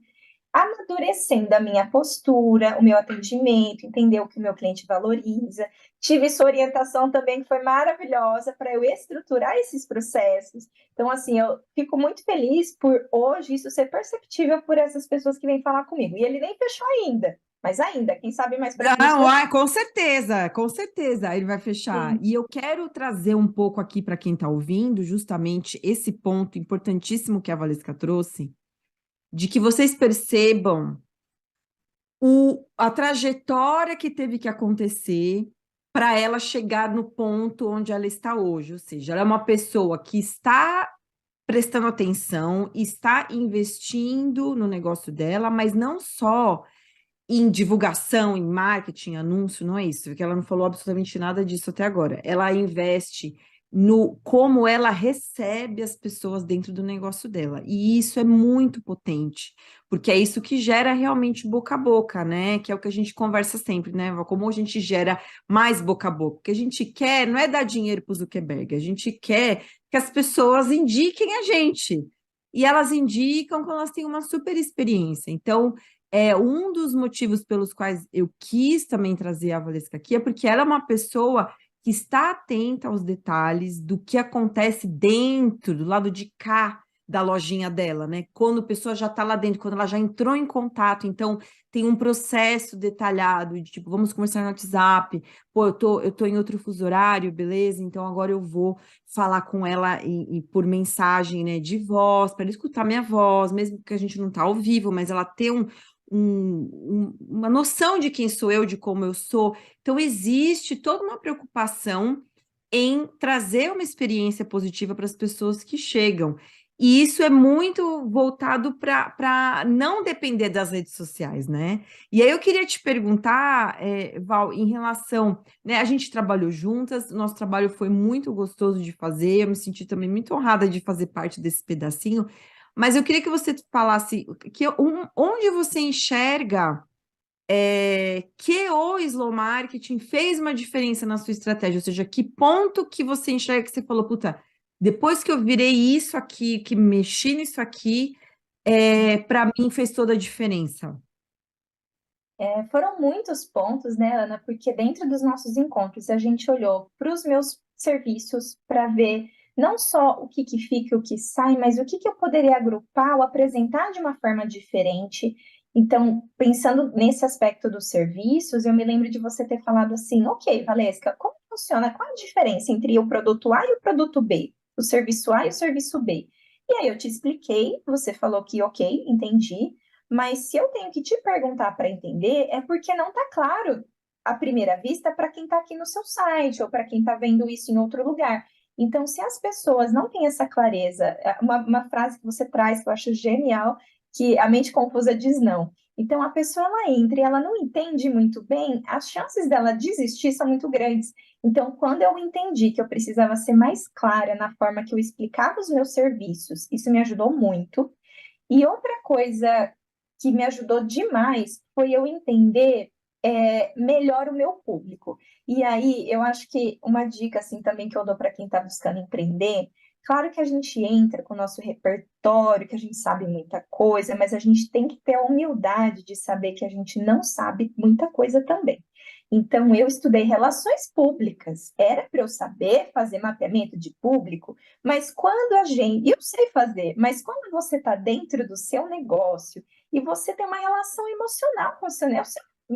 amadurecendo a minha postura, o meu atendimento, entender o que o meu cliente valoriza. Tive sua orientação também, que foi maravilhosa, para eu estruturar esses processos. Então, assim, eu fico muito feliz por hoje isso ser perceptível por essas pessoas que vêm falar comigo. E ele nem fechou ainda, mas ainda, quem sabe mais para frente Não, vai. com certeza ele vai fechar. Sim. E eu quero trazer um pouco aqui para quem está ouvindo, justamente esse ponto importantíssimo que a Valesca trouxe, de que vocês percebam a trajetória que teve que acontecer para ela chegar no ponto onde ela está hoje. Ou seja, ela é uma pessoa que está prestando atenção, está investindo no negócio dela, mas não só em divulgação, em marketing, anúncio, não é isso, porque ela não falou absolutamente nada disso até agora. Ela investe no como ela recebe as pessoas dentro do negócio dela. E isso é muito potente, porque é isso que gera realmente boca a boca, né? Que é o que a gente conversa sempre, né? Como a gente gera mais boca a boca. O que a gente quer não é dar dinheiro para o Zuckerberg, a gente quer que as pessoas indiquem a gente. E elas indicam quando elas têm uma super experiência. Então, um dos motivos pelos quais eu quis também trazer a Valesca aqui é porque ela é uma pessoa que está atenta aos detalhes do que acontece dentro, do lado de cá da lojinha dela, né? Quando a pessoa já está lá dentro, quando ela já entrou em contato, então tem um processo detalhado de tipo, vamos conversar no WhatsApp, pô, eu tô em outro fuso horário, beleza? Então agora eu vou falar com ela por mensagem, né, de voz, para ela escutar minha voz, mesmo que a gente não tá ao vivo, mas ela ter uma noção de quem sou eu, de como eu sou. Então, existe toda uma preocupação em trazer uma experiência positiva para as pessoas que chegam. E isso é muito voltado para não depender das redes sociais, né? E aí eu queria te perguntar, Val, em relação, né? A gente trabalhou juntas, nosso trabalho foi muito gostoso de fazer, eu me senti também muito honrada de fazer parte desse pedacinho, mas eu queria que você falasse onde você enxerga que o slow marketing fez uma diferença na sua estratégia, ou seja, que ponto que você enxerga que você falou, puta, depois que eu virei isso aqui, que mexi nisso aqui, para mim fez toda a diferença. Foram muitos pontos, né, Ana? Porque dentro dos nossos encontros a gente olhou para os meus serviços para ver não só o que fica e o que sai, mas o que eu poderia agrupar ou apresentar de uma forma diferente. Então, pensando nesse aspecto dos serviços, eu me lembro de você ter falado assim: ok, Valesca, como funciona? Qual a diferença entre o produto A e o produto B? O serviço A e o serviço B? E aí eu te expliquei, você falou que ok, entendi. Mas se eu tenho que te perguntar para entender, é porque não está claro à primeira vista para quem está aqui no seu site ou para quem está vendo isso em outro lugar. Então, se as pessoas não têm essa clareza, uma frase que você traz que eu acho genial, que a mente confusa diz não. Então, a pessoa ela entra e ela não entende muito bem, as chances dela desistir são muito grandes. Então, quando eu entendi que eu precisava ser mais clara na forma que eu explicava os meus serviços, isso me ajudou muito. E outra coisa que me ajudou demais foi eu entender melhor o meu público. E aí, eu acho que uma dica assim também que eu dou para quem está buscando empreender, claro que a gente entra com o nosso repertório, que a gente sabe muita coisa, mas a gente tem que ter a humildade de saber que a gente não sabe muita coisa também. Então, eu estudei relações públicas, era para eu saber fazer mapeamento de público, mas quando a gente, eu sei fazer, mas quando você está dentro do seu negócio e você tem uma relação emocional com o seu, né,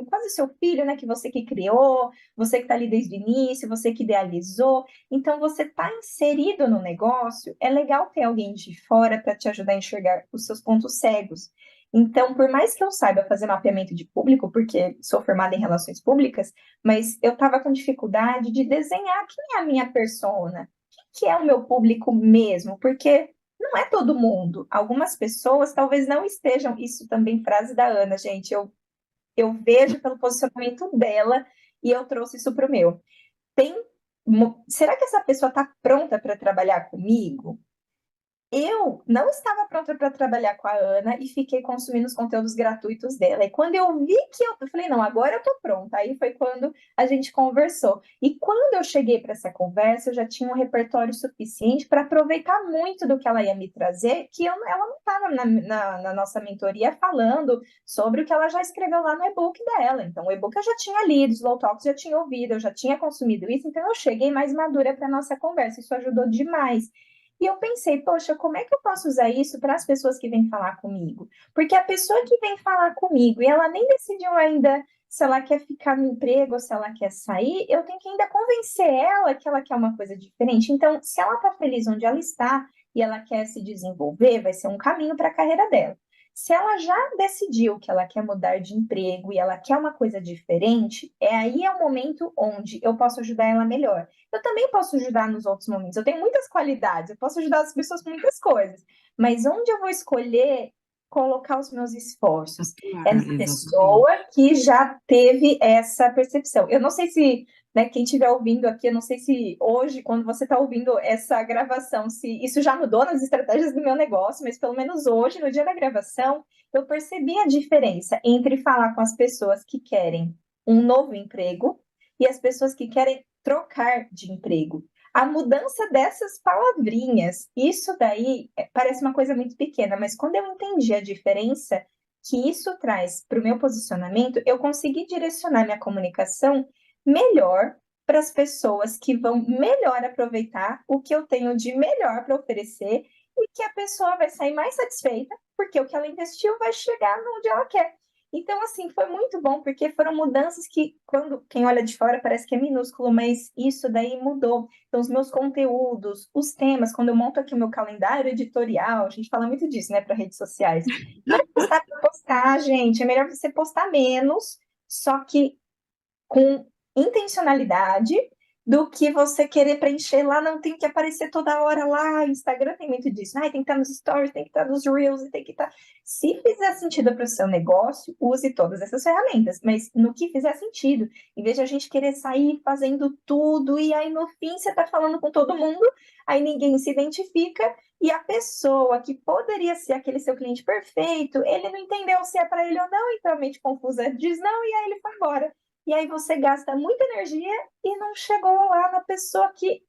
quase seu filho, né, que você que criou, você que está ali desde o início, você que idealizou, então você está inserido no negócio, é legal ter alguém de fora para te ajudar a enxergar os seus pontos cegos. Então, por mais que eu saiba fazer mapeamento de público, porque sou formada em relações públicas, mas eu estava com dificuldade de desenhar quem é a minha persona, que é o meu público mesmo, porque não é todo mundo. Algumas pessoas talvez não estejam. Isso também, frase da Ana, gente. Eu vejo pelo posicionamento dela e eu trouxe isso para o meu. Tem, será que essa pessoa está pronta para trabalhar comigo? eu não estava pronta para trabalhar com a Ana e fiquei consumindo os conteúdos gratuitos dela. E quando eu vi que eu falei, não, agora eu tô pronta. Aí foi quando a gente conversou. E quando eu cheguei para essa conversa, eu já tinha um repertório suficiente para aproveitar muito do que ela ia me trazer, que ela não estava na nossa mentoria falando sobre o que ela já escreveu lá no e-book dela. Então, o e-book eu já tinha lido, os Slow Talks já tinha ouvido, eu já tinha consumido isso, então eu cheguei mais madura para nossa conversa. Isso ajudou demais. E eu pensei, poxa, como é que eu posso usar isso para as pessoas que vêm falar comigo? Porque a pessoa que vem falar comigo e ela nem decidiu ainda se ela quer ficar no emprego ou se ela quer sair, eu tenho que ainda convencer ela que ela quer uma coisa diferente. Então, se ela está feliz onde ela está e ela quer se desenvolver, vai ser um caminho para a carreira dela. Se ela já decidiu que ela quer mudar de emprego e ela quer uma coisa diferente, é o momento onde eu posso ajudar ela melhor. Eu também posso ajudar nos outros momentos. Eu tenho muitas qualidades, eu posso ajudar as pessoas com muitas coisas. Mas onde eu vou escolher colocar os meus esforços? É na Exatamente. pessoa que já teve essa percepção. Eu não sei se, né, quem estiver ouvindo aqui, eu não sei se hoje, quando você está ouvindo essa gravação, se isso já mudou nas estratégias do meu negócio, mas pelo menos hoje, no dia da gravação, eu percebi a diferença entre falar com as pessoas que querem um novo emprego e as pessoas que querem trocar de emprego. A mudança dessas palavrinhas, isso daí parece uma coisa muito pequena, mas quando eu entendi a diferença que isso traz para o meu posicionamento, eu consegui direcionar minha comunicação melhor para as pessoas que vão melhor aproveitar o que eu tenho de melhor para oferecer e que a pessoa vai sair mais satisfeita, porque o que ela investiu vai chegar onde ela quer. Então, assim, foi muito bom, porque foram mudanças que, quando quem olha de fora parece que é minúsculo, mas isso daí mudou. Então, os meus conteúdos, os temas, quando eu monto aqui o meu calendário editorial, a gente fala muito disso, né, para redes sociais. Não é postar para postar, gente, é melhor você postar menos, só que com intencionalidade do que você querer preencher lá, não tem que aparecer toda hora lá. Instagram tem muito disso, tem que estar nos stories, tem que estar nos reels, tem que estar. Se fizer sentido para o seu negócio, use todas essas ferramentas, mas no que fizer sentido, em vez de a gente querer sair fazendo tudo e aí no fim você está falando com todo mundo, aí ninguém se identifica. E a pessoa que poderia ser aquele seu cliente perfeito, ele não entendeu se é para ele ou não, então a mente confusa diz não, e aí ele foi embora. E aí você gasta muita energia e não chegou lá na pessoa que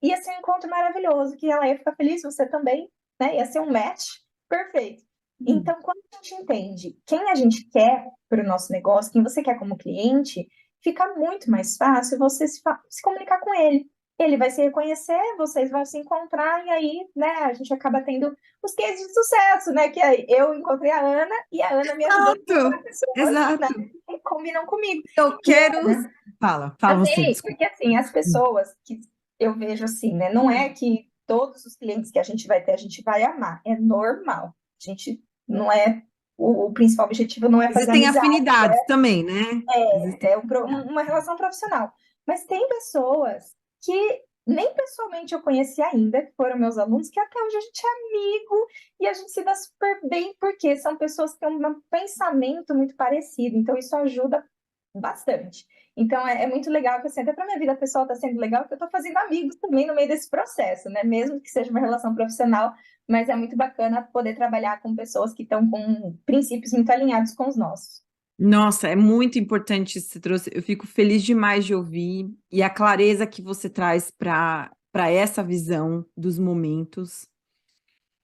ia ser um encontro maravilhoso, que ela ia ficar feliz, você também, né? Ia ser um match perfeito. Então, quando a gente entende quem a gente quer para o nosso negócio, quem você quer como cliente, fica muito mais fácil você se comunicar com ele. Ele vai se reconhecer, vocês vão se encontrar, e aí, né, a gente acaba tendo os cases de sucesso, né? Que aí eu encontrei a Ana e a Ana me ajudou a encontrar Exato, pessoas, né, exato. que combinam comigo. Eu E quero. Ana, Fala você, amei, desculpa. porque assim, as pessoas que eu vejo assim, né? Não é que todos os clientes que a gente vai ter, a gente vai amar. É normal. A gente não é. O principal objetivo não é fazer Existem amizade, afinidades também, né? Existem uma afinidades. relação profissional. Mas tem pessoas que nem pessoalmente eu conheci ainda, que foram meus alunos, que até hoje a gente é amigo e a gente se dá super bem, porque são pessoas que têm um pensamento muito parecido. Então, isso ajuda bastante. Então, é muito legal que, assim, até para minha vida pessoal está sendo legal, porque eu estou fazendo amigos também no meio desse processo, né? Mesmo que seja uma relação profissional, mas é muito bacana poder trabalhar com pessoas que estão com princípios muito alinhados com os nossos. Nossa, é muito importante isso que você trouxe. Eu fico feliz demais de ouvir e a clareza que você traz para essa visão dos momentos.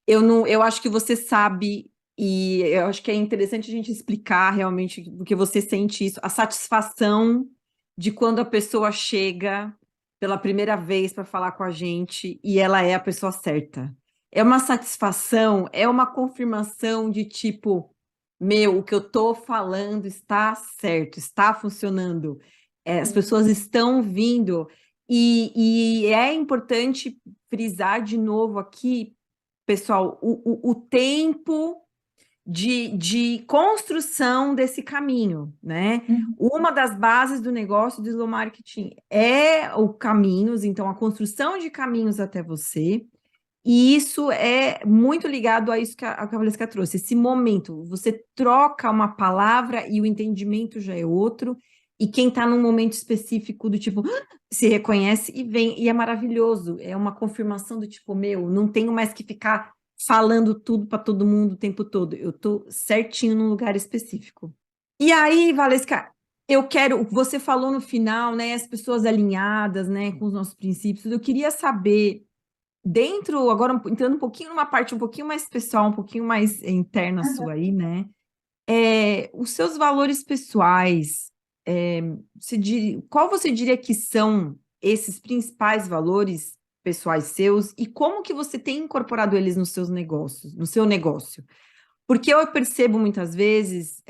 Eu não, eu acho que você sabe e eu acho que é interessante a gente explicar realmente porque você sente isso, a satisfação de quando a pessoa chega pela primeira vez para falar com a gente e ela é a pessoa certa. É uma satisfação, é uma confirmação de tipo, meu, o que eu tô falando está certo, está funcionando. É, as pessoas estão vindo e é importante frisar de novo aqui pessoal, o tempo de construção desse caminho, né? Uhum. Uma das bases do negócio do slow marketing é o caminhos, então a construção de caminhos até você, e isso é muito ligado a isso que a Valesca trouxe, esse momento, você troca uma palavra e o entendimento já é outro, e quem está num momento específico do tipo, se reconhece e vem, e é maravilhoso, é uma confirmação do tipo, meu, não tenho mais que ficar falando tudo para todo mundo o tempo todo. Eu tô certinho num lugar específico. E aí, Valesca, eu quero, você falou no final, né, as pessoas alinhadas, né, com os nossos princípios. Eu queria saber, dentro, agora entrando um pouquinho numa parte um pouquinho mais pessoal, um pouquinho mais interna sua aí, né, os seus valores pessoais, qual você diria que são esses principais valores pessoais seus e como que você tem incorporado eles nos seus negócios, no seu negócio? Porque eu percebo muitas vezes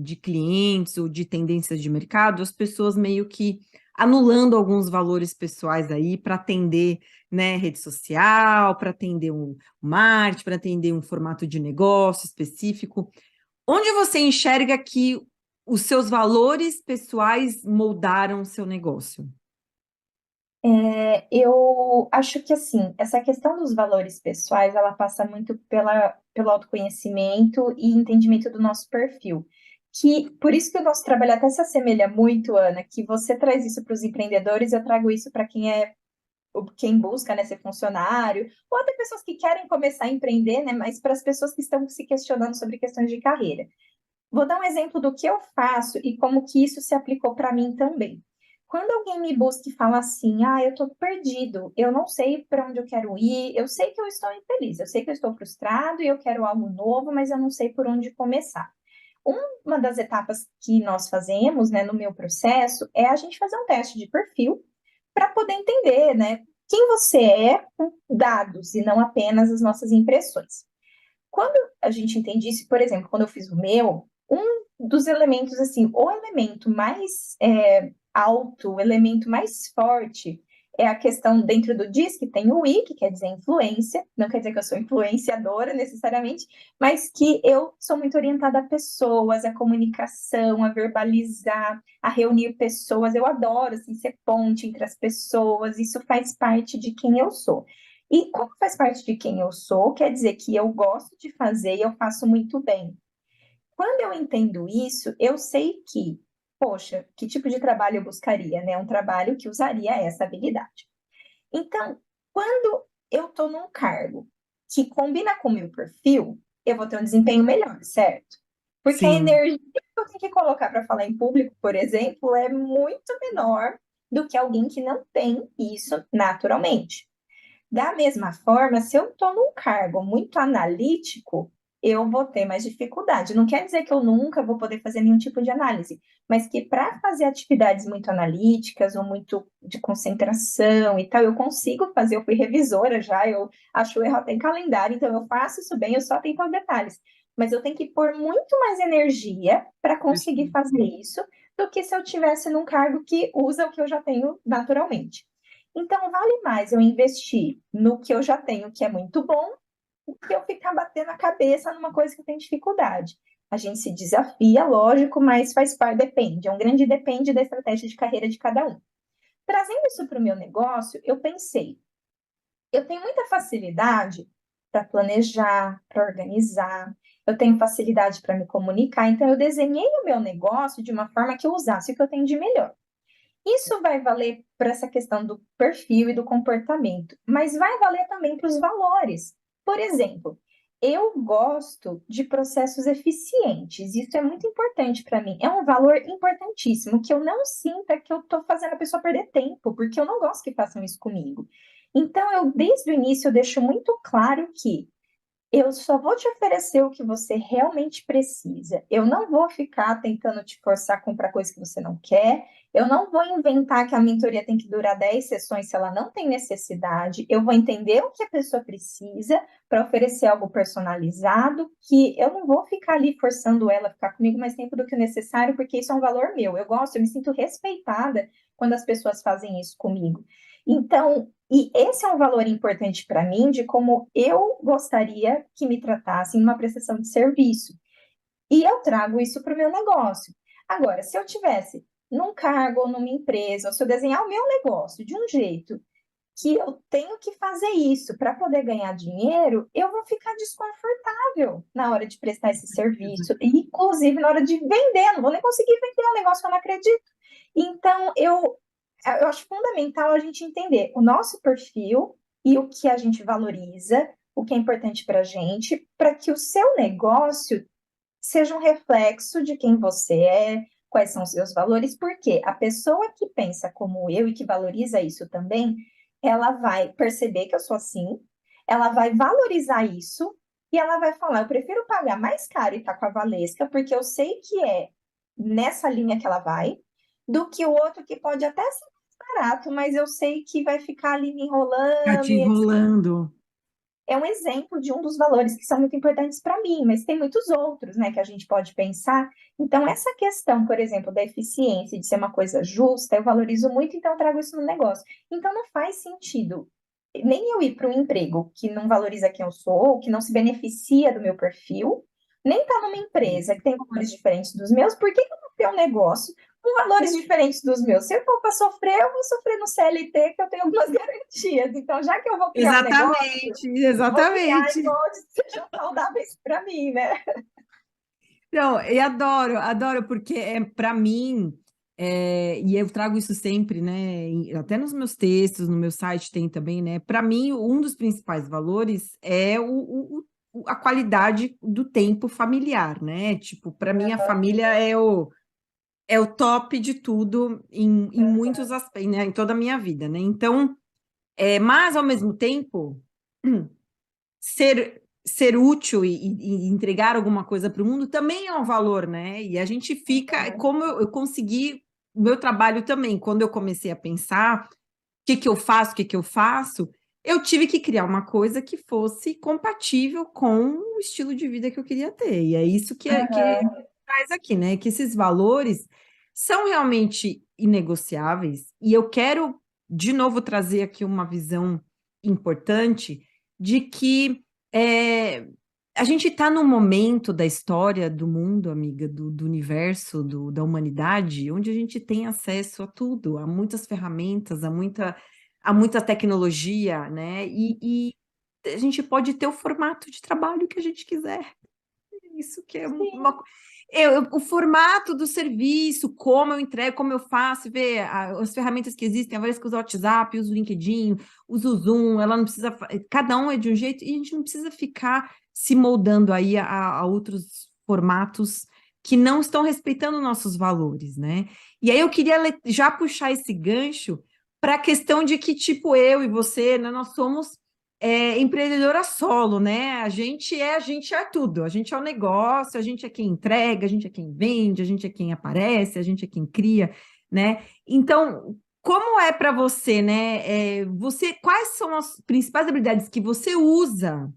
de clientes ou de tendências de mercado, as pessoas meio que anulando alguns valores pessoais aí para atender, né, rede social, para atender um marketing, para atender um formato de negócio específico. Onde você enxerga que os seus valores pessoais moldaram o seu negócio? Eu acho que, assim, essa questão dos valores pessoais, ela passa muito pelo autoconhecimento e entendimento do nosso perfil. Que, por isso que o nosso trabalho até se assemelha muito, Ana, que você traz isso para os empreendedores, eu trago isso para quem busca, né, ser funcionário, ou até pessoas que querem começar a empreender, né, mas para as pessoas que estão se questionando sobre questões de carreira. Vou dar um exemplo do que eu faço e como que isso se aplicou para mim também. Quando alguém me busca e fala assim, eu estou perdido, eu não sei para onde eu quero ir, eu sei que eu estou infeliz, eu sei que eu estou frustrado e eu quero algo novo, mas eu não sei por onde começar. Uma das etapas que nós fazemos, né, no meu processo, é a gente fazer um teste de perfil para poder entender, né, quem você é com dados e não apenas as nossas impressões. Quando a gente entende isso, por exemplo, quando eu fiz o meu, um dos elementos, assim, o elemento mais alto, o elemento mais forte é a questão dentro do DISC, tem o I, que quer dizer influência, não quer dizer que eu sou influenciadora necessariamente, mas que eu sou muito orientada a pessoas, a comunicação, a verbalizar, a reunir pessoas. Eu adoro, assim, ser ponte entre as pessoas, isso faz parte de quem eu sou. E como faz parte de quem eu sou, quer dizer que eu gosto de fazer e eu faço muito bem. Quando eu entendo isso, eu sei que, poxa, que tipo de trabalho eu buscaria, né? Um trabalho que usaria essa habilidade. Então, quando eu estou num cargo que combina com o meu perfil, eu vou ter um desempenho melhor, certo? Porque a Sim. energia que eu tenho que colocar para falar em público, por exemplo, é muito menor do que alguém que não tem isso naturalmente. Da mesma forma, se eu estou num cargo muito analítico, eu vou ter mais dificuldade. Não quer dizer que eu nunca vou poder fazer nenhum tipo de análise, mas que para fazer atividades muito analíticas ou muito de concentração e tal, eu consigo fazer. Eu fui revisora já, eu acho o erro até em calendário, então eu faço isso bem, eu só tenho os detalhes. Mas eu tenho que pôr muito mais energia para conseguir fazer isso do que se eu tivesse num cargo que usa o que eu já tenho naturalmente. Então, vale mais eu investir no que eu já tenho, que é muito bom, do que eu ficar batendo a cabeça numa coisa que eu tenho dificuldade. A gente se desafia, lógico, mas faz parte, depende. É um grande depende da estratégia de carreira de cada um. Trazendo isso para o meu negócio, eu pensei, eu tenho muita facilidade para planejar, para organizar, eu tenho facilidade para me comunicar, então eu desenhei o meu negócio de uma forma que eu usasse o que eu tenho de melhor. Isso vai valer para essa questão do perfil e do comportamento, mas vai valer também para os valores. Por exemplo, eu gosto de processos eficientes, isso é muito importante para mim. É um valor importantíssimo, que eu não sinta que eu estou fazendo a pessoa perder tempo, porque eu não gosto que façam isso comigo. Então, eu, desde o início, eu deixo muito claro que eu só vou te oferecer o que você realmente precisa. Eu não vou ficar tentando te forçar a comprar coisa que você não quer. Eu não vou inventar que a mentoria tem que durar 10 sessões se ela não tem necessidade. Eu vou entender o que a pessoa precisa para oferecer algo personalizado, que eu não vou ficar ali forçando ela a ficar comigo mais tempo do que o necessário, porque isso é um valor meu. Eu gosto, eu me sinto respeitada quando as pessoas fazem isso comigo. Então, e esse é um valor importante para mim de como eu gostaria que me tratassem numa prestação de serviço. E eu trago isso para o meu negócio. Agora, se eu tivesse num cargo ou numa empresa, ou se eu desenhar o meu negócio de um jeito que eu tenho que fazer isso para poder ganhar dinheiro, eu vou ficar desconfortável na hora de prestar esse serviço, e inclusive na hora de vender, não vou nem conseguir vender um negócio que eu não acredito. Então, eu acho fundamental a gente entender o nosso perfil e o que a gente valoriza, o que é importante para a gente, para que o seu negócio seja um reflexo de quem você é, quais são os seus valores, porque a pessoa que pensa como eu e que valoriza isso também, ela vai perceber que eu sou assim, ela vai valorizar isso e ela vai falar: eu prefiro pagar mais caro e estar com a Valesca, porque eu sei que é nessa linha que ela vai, do que o outro que pode até ser mais barato, mas eu sei que vai ficar ali me Ficar te enrolando e enrolando. é um exemplo de um dos valores que são muito importantes para mim, mas tem muitos outros, né, que a gente pode pensar. Então, essa questão, por exemplo, da eficiência, de ser uma coisa justa, eu valorizo muito, então eu trago isso no negócio. Então, não faz sentido nem eu ir para um emprego que não valoriza quem eu sou, que não se beneficia do meu perfil, nem estar numa empresa que tem valores diferentes dos meus, por que que eu vou ter um negócio com valores diferentes dos meus? Se eu for para sofrer, eu vou sofrer no CLT, que eu tenho algumas garantias. Então, já que eu vou criar um negócio, Exatamente, vou criar em exatamente. moldes que sejam saudáveis para mim, né? Não, e adoro, adoro, porque para mim, e eu trago isso sempre, né? Até nos meus textos, no meu site tem também, né? Para mim, um dos principais valores é a qualidade do tempo familiar, né? Tipo, para mim, a família é o top de tudo em muitos aspectos, né? Em toda a minha vida, né? Então, mas ao mesmo tempo. Ser útil e entregar alguma coisa para o mundo também é um valor, né? E a gente fica, como eu consegui o meu trabalho também, quando eu comecei a pensar o que que eu faço, o que que eu faço, eu tive que criar uma coisa que fosse compatível com o estilo de vida que eu queria ter. E é isso que Aham, traz aqui, né? Que esses valores são realmente inegociáveis. E eu quero, de novo, trazer aqui uma visão importante de que é, a gente está num momento da história do mundo, amiga, do universo, da humanidade, onde a gente tem acesso a tudo, a muitas ferramentas, a muita tecnologia, né? E a gente pode ter o formato de trabalho que a gente quiser. Isso que é sim, o formato do serviço, como eu entrego, como eu faço, ver as ferramentas que existem, a vez que usa o WhatsApp, usa o LinkedIn, usa o Zoom, ela não precisa, cada um é de um jeito, e a gente não precisa ficar se moldando aí a outros formatos que não estão respeitando nossos valores, né? E aí eu queria já puxar esse gancho para a questão de que, tipo, eu e você, né, nós somos empreendedora solo, né? A gente é tudo. A gente é o negócio, a gente é quem entrega, a gente é quem vende, a gente é quem aparece, a gente é quem cria, né? Então, como é para você, né? Quais são as principais habilidades que você usa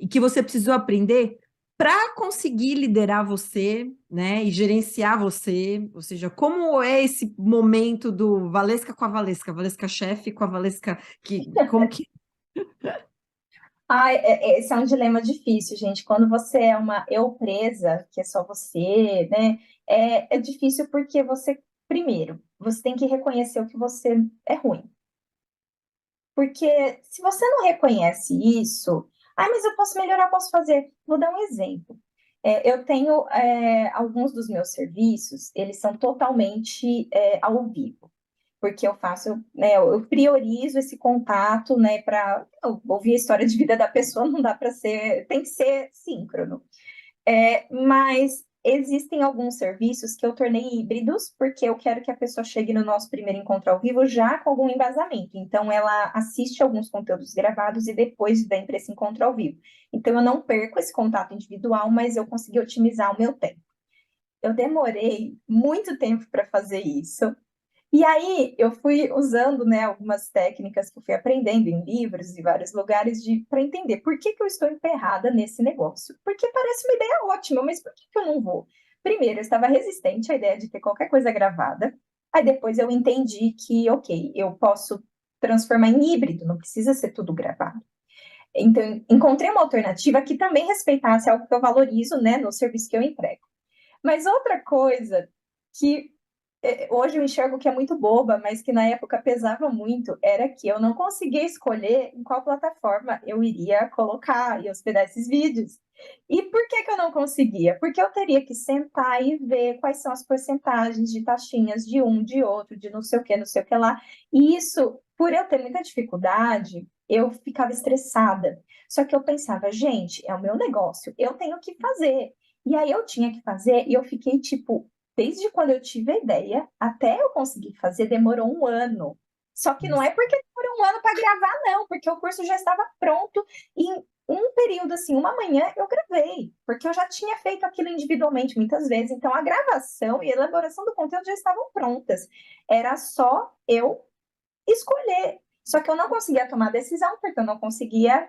e que você precisou aprender para conseguir liderar você, né? E gerenciar você? Ou seja, como é esse momento do Valesca com a Valesca chefe com a Valesca como que ai, esse é um dilema difícil, gente. Quando você é uma eu presa, que é só você, né? É difícil porque você, primeiro, você tem que reconhecer o que você é ruim. Porque se você não reconhece isso, mas eu posso melhorar, posso fazer. Vou dar um exemplo. Eu tenho alguns dos meus serviços, eles são totalmente ao vivo, porque eu faço, né, eu priorizo esse contato, né, para ouvir a história de vida da pessoa, não dá para ser, tem que ser síncrono. Mas existem alguns serviços que eu tornei híbridos, porque eu quero que a pessoa chegue no nosso primeiro encontro ao vivo já com algum embasamento. Então, ela assiste alguns conteúdos gravados e depois vem para esse encontro ao vivo. Então, eu não perco esse contato individual, mas eu consegui otimizar o meu tempo. Eu demorei muito tempo para fazer isso, e aí eu fui usando, né, algumas técnicas que eu fui aprendendo em livros e vários lugares para entender por que que eu estou emperrada nesse negócio. Porque parece uma ideia ótima, mas por que que eu não vou? Primeiro, eu estava resistente à ideia de ter qualquer coisa gravada. Aí depois eu entendi que, ok, eu posso transformar em híbrido, não precisa ser tudo gravado. Então, encontrei uma alternativa que também respeitasse algo que eu valorizo, né, no serviço que eu entrego. Mas outra coisa que hoje eu enxergo que é muito boba, mas que na época pesava muito, era que eu não conseguia escolher em qual plataforma eu iria colocar e hospedar esses vídeos. E por que que eu não conseguia? Porque eu teria que sentar e ver quais são as porcentagens de taxinhas de um, de outro, de não sei o que lá. E isso por eu ter muita dificuldade, eu ficava estressada. Só que eu pensava, gente, é o meu negócio, eu tenho que fazer. E aí eu tinha que fazer, e eu fiquei tipo, desde quando eu tive a ideia até eu conseguir fazer, demorou um ano. Só que não é porque demorou um ano para gravar, não, porque o curso já estava pronto e em um período, assim, uma manhã, eu gravei, porque eu já tinha feito aquilo individualmente muitas vezes. Então, a gravação e a elaboração do conteúdo já estavam prontas. Era só eu escolher. Só que eu não conseguia tomar decisão, porque eu não conseguia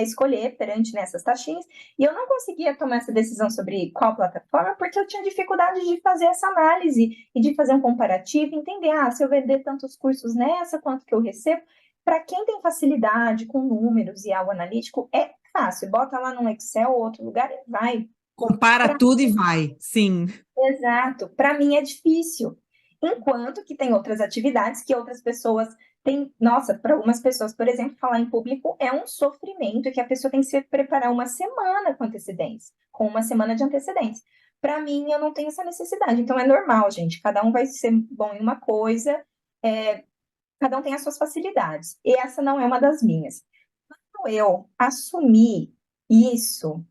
escolher perante nessas taxinhas, e eu não conseguia tomar essa decisão sobre qual plataforma, porque eu tinha dificuldade de fazer essa análise e de fazer um comparativo, entender, se eu vender tantos cursos nessa, quanto que eu recebo. Para quem tem facilidade com números e algo analítico, é fácil, bota lá no Excel ou outro lugar e vai. Compara Pra tudo e vai, sim. Exato. Para mim é difícil. Enquanto que tem outras atividades que outras pessoas têm. Nossa, para algumas pessoas, por exemplo, falar em público é um sofrimento que a pessoa tem que se preparar uma semana com antecedência, com uma semana de antecedência. Para mim, eu não tenho essa necessidade. Então é normal, gente. Cada um vai ser bom em uma coisa, cada um tem as suas facilidades. E essa não é uma das minhas. Quando eu assumi isso,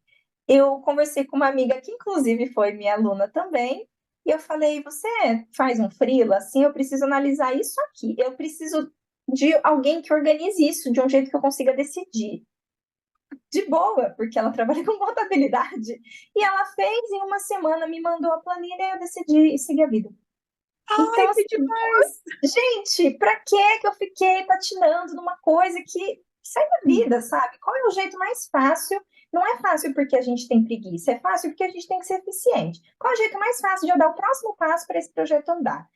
eu conversei com uma amiga que, inclusive, foi minha aluna também, e eu falei: Você faz um freela? Assim, eu preciso analisar isso aqui. Eu preciso de alguém que organize isso de um jeito que eu consiga decidir. De boa, porque ela trabalha com contabilidade. E ela fez em uma semana, me mandou a planilha e eu decidi seguir a vida. Ai, Então, que assim, demais! gente, pra que eu fiquei patinando numa coisa que sai da vida, sabe? Qual é o jeito mais fácil? Não é fácil porque a gente tem preguiça, é fácil porque a gente tem que ser eficiente. Qual é o jeito mais fácil de eu dar o próximo passo para esse projeto andar?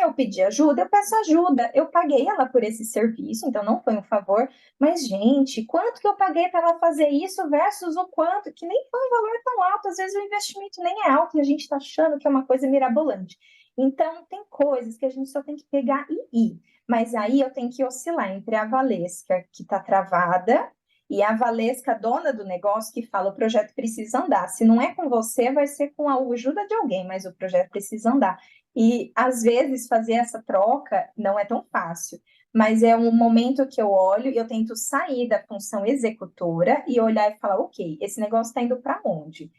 Eu pedi ajuda, eu peço ajuda. Eu paguei ela por esse serviço, então não foi um favor. Mas, gente, quanto que eu paguei para ela fazer isso versus o quanto? Que nem foi um valor tão alto. Às vezes o investimento nem é alto e a gente está achando que é uma coisa mirabolante. Então, tem coisas que a gente só tem que pegar e ir. Mas aí eu tenho que oscilar entre a Valesca, que está travada, e a Valesca, dona do negócio, que fala: o projeto precisa andar. Se não é com você, vai ser com a ajuda de alguém, mas o projeto precisa andar. E, às vezes, fazer essa troca não é tão fácil. Mas é um momento que eu olho e eu tento sair da função executora e olhar e falar: ok, esse negócio está indo para onde?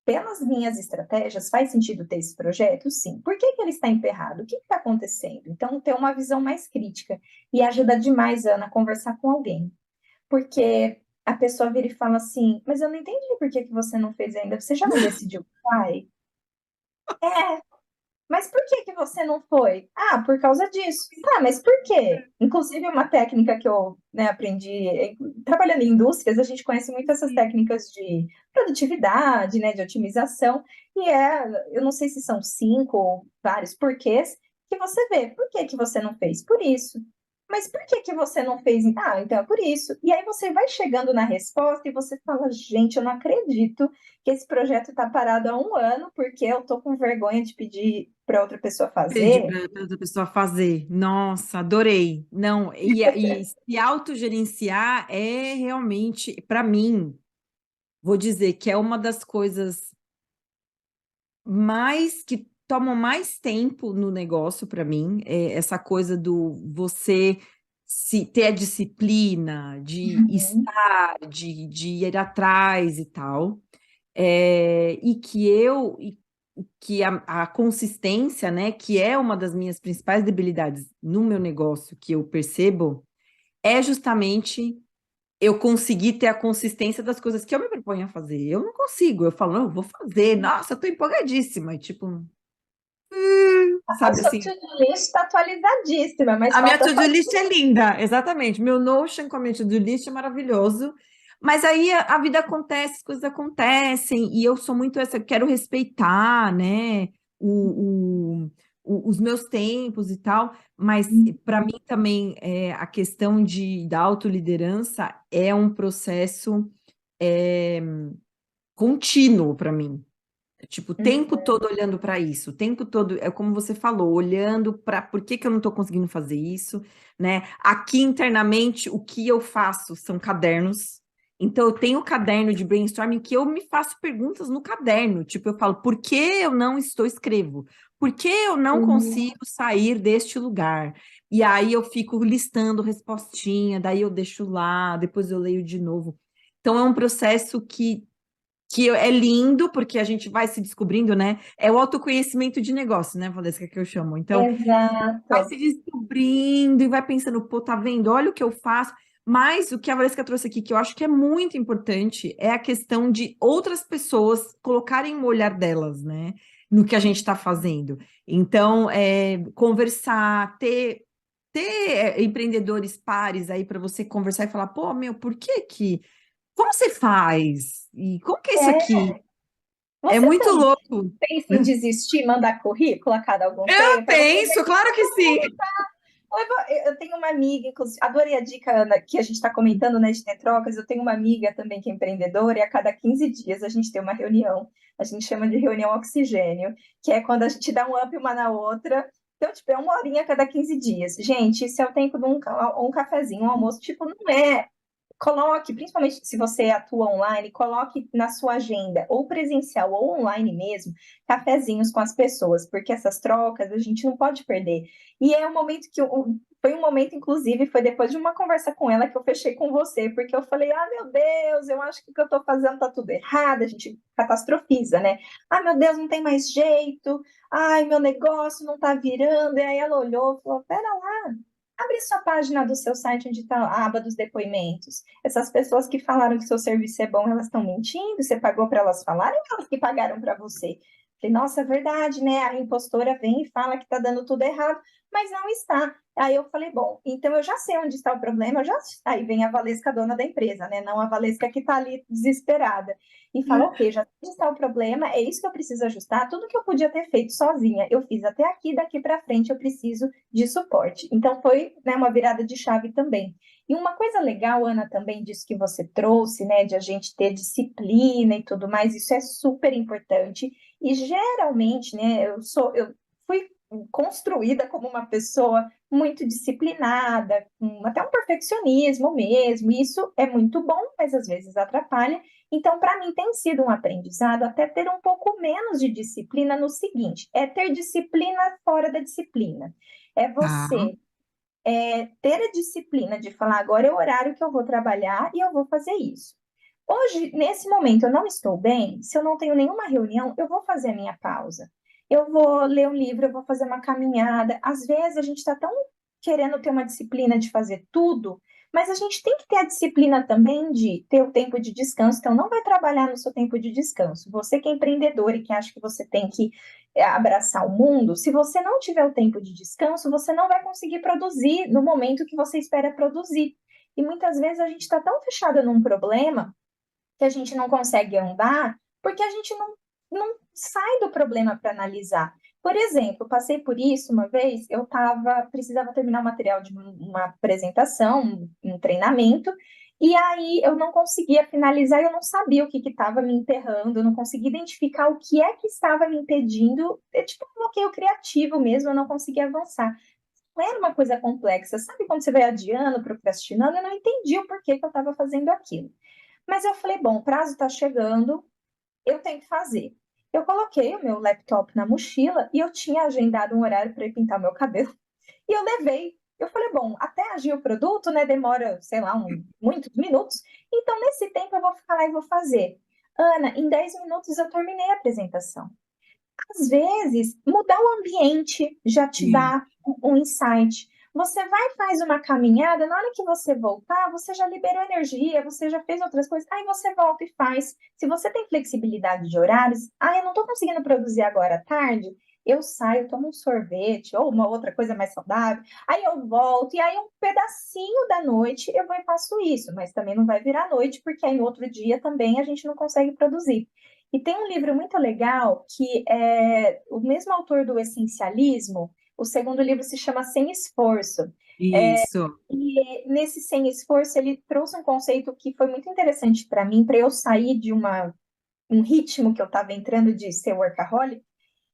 Pelas minhas estratégias, faz sentido ter esse projeto? Sim. Por que ele está emperrado? O que está acontecendo? Então, ter uma visão mais crítica. E ajuda demais, Ana, a conversar com alguém. Porque a pessoa vira e fala assim: Mas eu não entendi por que você não fez ainda. Você já não decidiu? Pai? É, mas por que você não foi? Por causa disso. Tá, mas por quê? Inclusive, uma técnica que eu, aprendi, trabalhando em indústrias, a gente conhece muito essas técnicas de produtividade, de otimização, e eu não sei se são 5 ou vários porquês, que você vê. Por que você não fez? Por isso. Mas por que você não fez? Então é por isso. E aí você vai chegando na resposta e você fala: gente, eu não acredito que esse projeto está parado há um ano porque eu tô com vergonha de pedir para outra pessoa Pedir fazer. para outra pessoa fazer. Nossa, adorei. Não, e se autogerenciar é realmente, para mim, vou dizer que é uma das coisas mais que tomam mais tempo no negócio para mim, é essa coisa do você se ter a disciplina de Uhum, estar, de ir atrás e tal. E que a consistência, né, que é uma das minhas principais debilidades no meu negócio, que eu percebo, é justamente eu conseguir ter a consistência das coisas que eu me proponho a fazer. Eu não consigo, eu falo: não, eu vou fazer, nossa, eu tô empolgadíssima, e tipo, a sabe sua assim, to-do list está atualizadíssima, mas a minha falta to-do fazer. list é linda, exatamente. Meu Notion com a minha to-do list é maravilhoso. Mas aí a vida acontece, as coisas acontecem, e eu sou muito essa, eu quero respeitar, né, os meus tempos e tal, mas para mim também a questão da autoliderança é um processo é, contínuo para mim. Tipo, o tempo todo olhando para isso, o tempo todo, é como você falou, olhando para por que que eu não estou conseguindo fazer isso, né? Aqui internamente, o que eu faço são cadernos. Então, eu tenho um caderno de brainstorming que eu me faço perguntas no caderno. Tipo, eu falo: por que eu não escrevo? Por que eu não Uhum. consigo sair deste lugar? e aí eu fico listando respostinha, daí eu deixo lá, depois eu leio de novo. Então é um processo que é lindo, porque a gente vai se descobrindo, né? É o autoconhecimento de negócio, né, Valesca, que eu chamo. Então, vai Exato. se descobrindo e vai pensando, pô, tá vendo? Olha o que eu faço. Mas o que a Valesca trouxe aqui, que eu acho que é muito importante, é a questão de outras pessoas colocarem o olhar delas, né? No que a gente está fazendo. Então, conversar, ter empreendedores pares aí para você conversar e falar, pô, meu, por que que. Como você faz? E como que é isso É. aqui? É Você muito também louco. pensa em desistir, mandar currículo a cada algum Eu tempo? É uma coisa penso, que claro que todo sim. mundo. Eu tenho uma amiga, inclusive, adorei a dica, Ana, que a gente está comentando, né, de ter trocas. Eu tenho uma amiga também que é empreendedora, e a cada 15 dias a gente tem uma reunião. A gente chama de reunião oxigênio, que é quando a gente dá um up uma na outra. Então, tipo, é uma horinha a cada 15 dias. Gente, isso é o tempo de um cafezinho, um almoço. Tipo, não é. Coloque, principalmente se você atua online, coloque na sua agenda, ou presencial ou online mesmo, cafezinhos com as pessoas, porque essas trocas a gente não pode perder. E é um momento foi um momento, inclusive, foi depois de uma conversa com ela que eu fechei com você, porque eu falei, ah, meu Deus, eu acho que o que eu estou fazendo tá tudo errado, a gente catastrofiza, né? Ah, meu Deus, não tem mais jeito, ai, meu negócio não tá virando. E aí ela olhou e falou, pera lá, abre sua página do seu site onde está a aba dos depoimentos. Essas pessoas que falaram que seu serviço é bom, elas estão mentindo? Você pagou para elas falarem ou elas que pagaram para você? Falei, nossa, é verdade, né? A impostora vem e fala que está dando tudo errado, mas não está. Aí eu falei, bom, então eu já sei onde está o problema, eu já. Aí vem a Valesca, dona da empresa, né? Não a Valesca que está ali desesperada. E fala, ok, já sei onde está o problema, é isso que eu preciso ajustar. Tudo que eu podia ter feito sozinha, eu fiz até aqui, daqui para frente eu preciso de suporte. Então foi, né, uma virada de chave também. E uma coisa legal, Ana, também disso que você trouxe, né, de a gente ter disciplina e tudo mais, isso é super importante. E geralmente, né, eu fui construída como uma pessoa muito disciplinada, com até um perfeccionismo mesmo. E isso é muito bom, mas às vezes atrapalha. Então, para mim, tem sido um aprendizado até ter um pouco menos de disciplina no seguinte: é ter disciplina fora da disciplina. É Tá. você ter a disciplina de falar, agora é o horário que eu vou trabalhar e eu vou fazer isso. Hoje, nesse momento, eu não estou bem, se eu não tenho nenhuma reunião, eu vou fazer a minha pausa. Eu vou ler um livro, eu vou fazer uma caminhada. Às vezes a gente está tão querendo ter uma disciplina de fazer tudo, mas a gente tem que ter a disciplina também de ter o tempo de descanso. Então, não vai trabalhar no seu tempo de descanso. Você que é empreendedor e que acha que você tem que abraçar o mundo, se você não tiver o tempo de descanso, você não vai conseguir produzir no momento que você espera produzir. E muitas vezes a gente está tão fechada num problema que a gente não consegue andar porque a gente não sai do problema para analisar. Por exemplo, passei por isso uma vez, precisava terminar o material de uma apresentação, um treinamento, e aí eu não conseguia finalizar, eu não sabia o que estava me emperrando, eu não conseguia identificar o que é que estava me impedindo, é tipo um bloqueio criativo mesmo, eu não conseguia avançar. Não era uma coisa complexa, sabe quando você vai adiando, procrastinando, eu não entendi o porquê que eu estava fazendo aquilo. Mas eu falei, bom, o prazo está chegando, eu tenho que fazer. Eu coloquei o meu laptop na mochila e eu tinha agendado um horário para ir pintar meu cabelo. E eu levei. Eu falei, bom, até agir o produto, né, demora, sei lá, muitos minutos. Então, nesse tempo, eu vou ficar lá e vou fazer. Ana, em 10 minutos eu terminei a apresentação. Às vezes, mudar o ambiente já te Sim. dá um insight. Você vai e faz uma caminhada, na hora que você voltar, você já liberou energia, você já fez outras coisas, aí você volta e faz. Se você tem flexibilidade de horários, eu não estou conseguindo produzir agora à tarde, eu saio, tomo um sorvete ou uma outra coisa mais saudável, aí eu volto, e aí um pedacinho da noite eu vou e faço isso, mas também não vai virar noite, porque aí no outro dia também a gente não consegue produzir. E tem um livro muito legal que é o mesmo autor do Essencialismo. O segundo livro se chama Sem Esforço. Isso. E nesse Sem Esforço ele trouxe um conceito que foi muito interessante para mim, para eu sair de um ritmo que eu estava entrando de ser workaholic,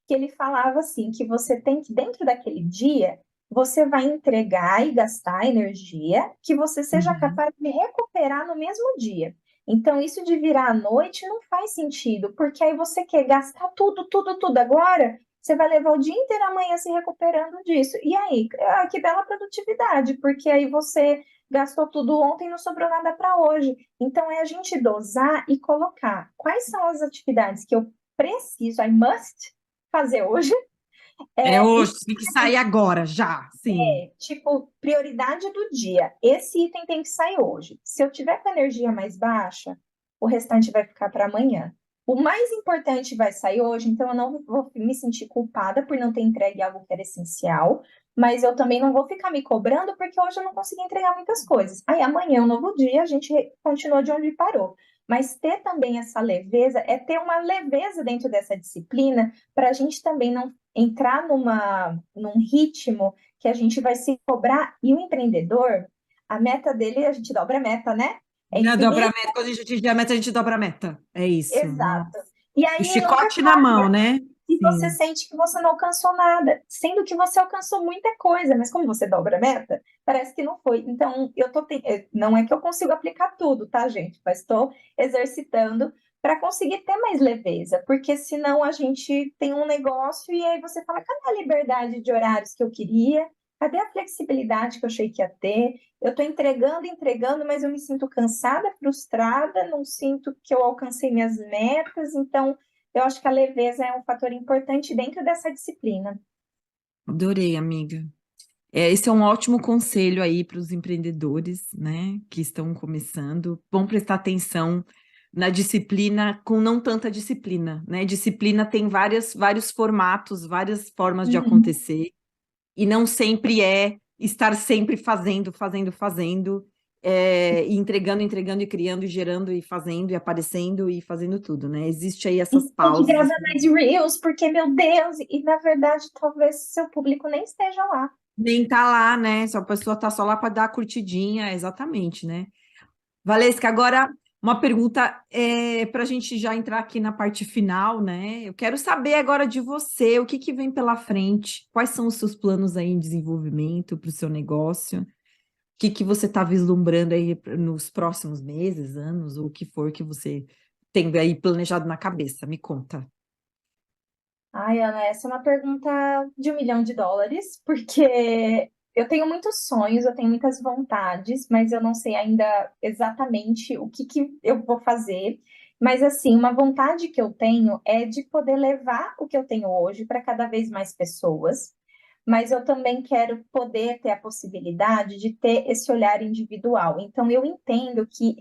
que ele falava assim, que você tem que, dentro daquele dia, você vai entregar e gastar energia que você seja Uhum. capaz de recuperar no mesmo dia. Então, isso de virar à noite não faz sentido, porque aí você quer gastar tudo, tudo, tudo agora, você vai levar o dia inteiro amanhã se recuperando disso. E aí, que bela produtividade, porque aí você gastou tudo ontem e não sobrou nada para hoje. Então, é a gente dosar e colocar quais são as atividades que eu preciso, I must fazer hoje, É e hoje, tem que sair agora, já, sim. tipo, prioridade do dia. Esse item tem que sair hoje. Se eu tiver com a energia mais baixa, o restante vai ficar para amanhã. O mais importante vai sair hoje, então eu não vou me sentir culpada por não ter entregue algo que era essencial, mas eu também não vou ficar me cobrando porque hoje eu não consegui entregar muitas coisas. Aí amanhã, um novo dia, a gente continua de onde parou. Mas ter também essa leveza, é ter uma leveza dentro dessa disciplina, para a gente também não entrar num ritmo que a gente vai se cobrar. E o empreendedor, a meta dele, a gente dobra a meta, né? É Né, dobra a infinito, meta, quando a gente atinge a meta, a gente dobra a meta. É isso. exato. E O aí nunca chicote na mão, né? e você Sim. sente que você não alcançou nada, sendo que você alcançou muita coisa, mas como você dobra a meta, parece que não foi. Então, não é que eu consigo aplicar tudo, tá, gente? Mas estou exercitando para conseguir ter mais leveza, porque senão a gente tem um negócio e aí você fala, cadê a liberdade de horários que eu queria? Cadê a flexibilidade que eu achei que ia ter? Eu estou entregando, entregando, mas eu me sinto cansada, frustrada, não sinto que eu alcancei minhas metas, então eu acho que a leveza é um fator importante dentro dessa disciplina. Adorei, amiga. Esse é um ótimo conselho aí para os empreendedores, né, que estão começando. Vão prestar atenção na disciplina com não tanta disciplina, né? Disciplina tem vários formatos, várias formas de Uhum. acontecer, e não sempre é estar sempre fazendo, fazendo, fazendo, e entregando, entregando, e criando, e gerando, e fazendo, e aparecendo, e fazendo tudo, né? Existe aí E essas tem que pausas. gravar mais Reels, porque, meu Deus, e na verdade talvez seu público nem esteja lá. Nem tá lá, né? Só a pessoa tá só lá para dar a curtidinha, exatamente, né? Valesca, agora uma pergunta para a gente já entrar aqui na parte final, né? Eu quero saber agora de você, o que que vem pela frente? Quais são os seus planos aí em desenvolvimento para o seu negócio? O que que você está vislumbrando aí nos próximos meses, anos, ou o que for que você tem aí planejado na cabeça? Me conta. Ai, Ana, essa é uma pergunta de US$ 1 milhão, porque eu tenho muitos sonhos, eu tenho muitas vontades, mas eu não sei ainda exatamente o que que eu vou fazer. Mas, assim, uma vontade que eu tenho é de poder levar o que eu tenho hoje para cada vez mais pessoas, mas eu também quero poder ter a possibilidade de ter esse olhar individual. Então, eu entendo que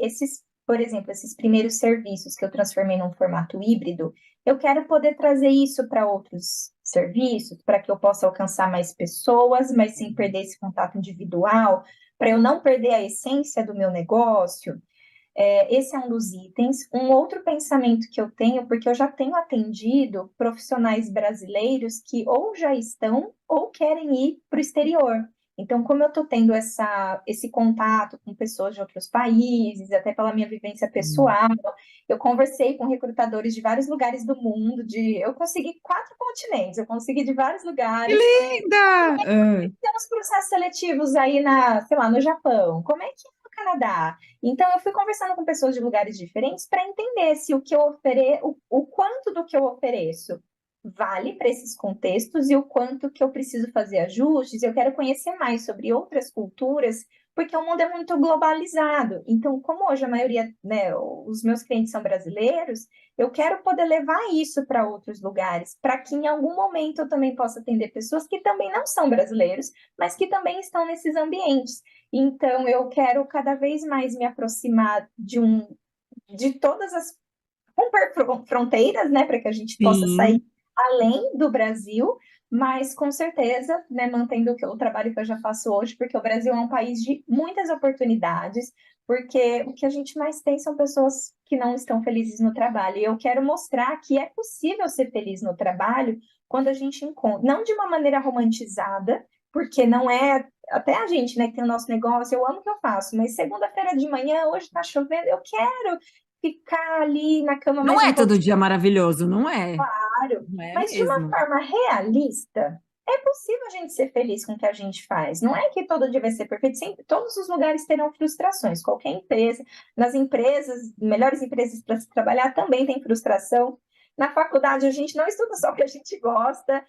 por exemplo, esses primeiros serviços que eu transformei num formato híbrido, eu quero poder trazer isso para outros serviços, para que eu possa alcançar mais pessoas, mas sem perder esse contato individual, para eu não perder a essência do meu negócio. Esse é um dos itens. Um outro pensamento que eu tenho, porque eu já tenho atendido profissionais brasileiros que ou já estão ou querem ir para o exterior. Então, como eu estou tendo esse contato com pessoas de outros países, até pela minha vivência Hum. pessoal, eu conversei com recrutadores de vários lugares do mundo, eu consegui 4 continentes, eu consegui de vários Que lugares. linda! Ah, Temos processos seletivos aí sei lá, no Japão, como é que é no Canadá? Então, eu fui conversando com pessoas de lugares diferentes para entender se o que eu ofereço, o quanto do que eu ofereço vale para esses contextos e o quanto que eu preciso fazer ajustes. Eu quero conhecer mais sobre outras culturas, porque o mundo é muito globalizado. Então, como hoje a maioria, né, os meus clientes são brasileiros, eu quero poder levar isso para outros lugares, para que em algum momento eu também possa atender pessoas que também não são brasileiros, mas que também estão nesses ambientes. Então, eu quero cada vez mais me aproximar de todas as romper fronteiras, né, para que a gente possa sair sim, além do Brasil, mas com certeza, né, mantendo o trabalho que eu já faço hoje, porque o Brasil é um país de muitas oportunidades, porque o que a gente mais tem são pessoas que não estão felizes no trabalho. E eu quero mostrar que é possível ser feliz no trabalho quando a gente encontra, não de uma maneira romantizada, porque não é até a gente, né, que tem o nosso negócio, eu amo o que eu faço, mas segunda-feira de manhã, hoje está chovendo, eu quero ficar ali na cama não mais é um todo pouquinho, dia maravilhoso, não é? claro, Não é mas de uma mesmo. forma realista, é possível a gente ser feliz com o que a gente faz. Não é que todo dia vai ser perfeito, sempre, todos os lugares terão frustrações. Qualquer empresa, nas empresas, melhores empresas para se trabalhar também tem frustração. Na faculdade, a gente não estuda só o que a gente gosta.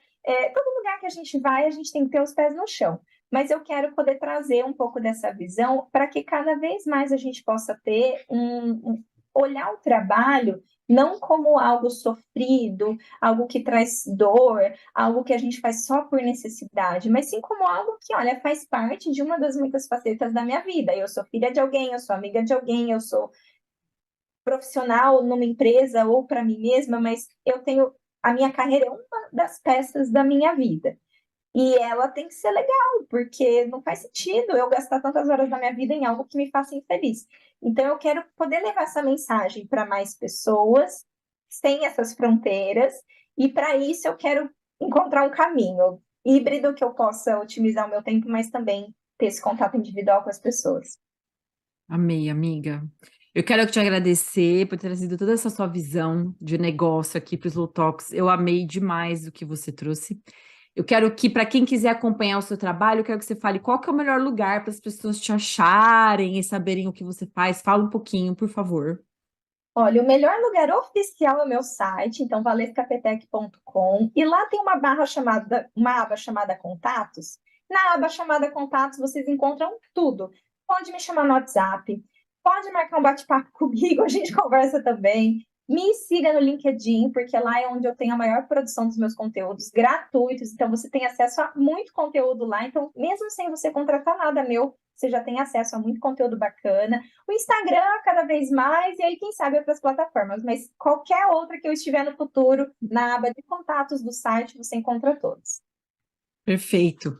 Todo lugar que a gente vai, a gente tem que ter os pés no chão. Mas eu quero poder trazer um pouco dessa visão para que cada vez mais a gente possa ter olhar o trabalho não como algo sofrido, algo que traz dor, algo que a gente faz só por necessidade, mas sim como algo que, olha, faz parte de uma das muitas facetas da minha vida. Eu sou filha de alguém, eu sou amiga de alguém, eu sou profissional numa empresa ou para mim mesma, mas eu tenho a minha carreira é uma das peças da minha vida. E ela tem que ser legal, porque não faz sentido eu gastar tantas horas da minha vida em algo que me faça infeliz. Então, eu quero poder levar essa mensagem para mais pessoas, sem essas fronteiras, e para isso eu quero encontrar um caminho híbrido que eu possa otimizar o meu tempo, mas também ter esse contato individual com as pessoas. Amei, amiga. Eu quero te agradecer por ter trazido toda essa sua visão de negócio aqui para os Slow Talks. Eu amei demais o que você trouxe. Eu quero que, para quem quiser acompanhar o seu trabalho, eu quero que você fale qual que é o melhor lugar para as pessoas te acharem e saberem o que você faz. Fala um pouquinho, por favor. Olha, o melhor lugar oficial é o meu site, então valescapetec.com, e lá tem uma aba chamada Contatos. Na aba chamada Contatos, vocês encontram tudo. Pode me chamar no WhatsApp, pode marcar um bate-papo comigo, a gente conversa também. Me siga no LinkedIn, porque lá é onde eu tenho a maior produção dos meus conteúdos gratuitos, então você tem acesso a muito conteúdo lá, então mesmo sem você contratar nada meu, você já tem acesso a muito conteúdo bacana. O Instagram cada vez mais, e aí, quem sabe, outras plataformas. Mas qualquer outra que eu estiver no futuro, na aba de contatos do site, você encontra todos. Perfeito.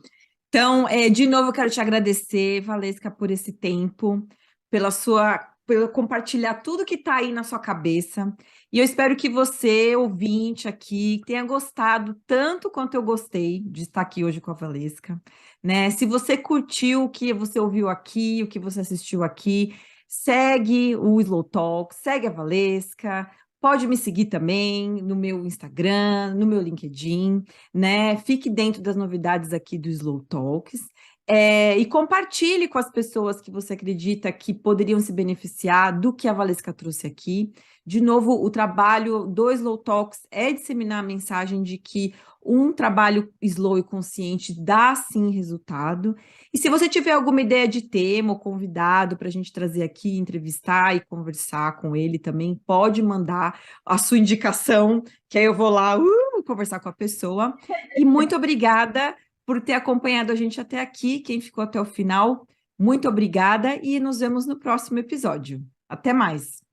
Então, de novo, eu quero te agradecer, Valesca, por esse tempo, pelo compartilhar tudo que está aí na sua cabeça. E eu espero que você, ouvinte aqui, tenha gostado tanto quanto eu gostei de estar aqui hoje com a Valesca, né? Se você curtiu o que você ouviu aqui, o que você assistiu aqui, segue o Slow Talk, segue a Valesca. Pode me seguir também no meu Instagram, no meu LinkedIn, né? Fique dentro das novidades aqui do Slow Talks. E compartilhe com as pessoas que você acredita que poderiam se beneficiar do que a Valesca trouxe aqui. De novo, o trabalho do Slow Talks é disseminar a mensagem de que um trabalho slow e consciente dá sim resultado. E se você tiver alguma ideia de tema ou convidado para a gente trazer aqui, entrevistar e conversar com ele também, pode mandar a sua indicação, que aí eu vou lá conversar com a pessoa. E muito obrigada por ter acompanhado a gente até aqui. Quem ficou até o final, muito obrigada e nos vemos no próximo episódio. Até mais.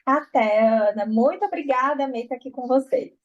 Até, Ana. Muito obrigada, Amei, estar aqui com vocês.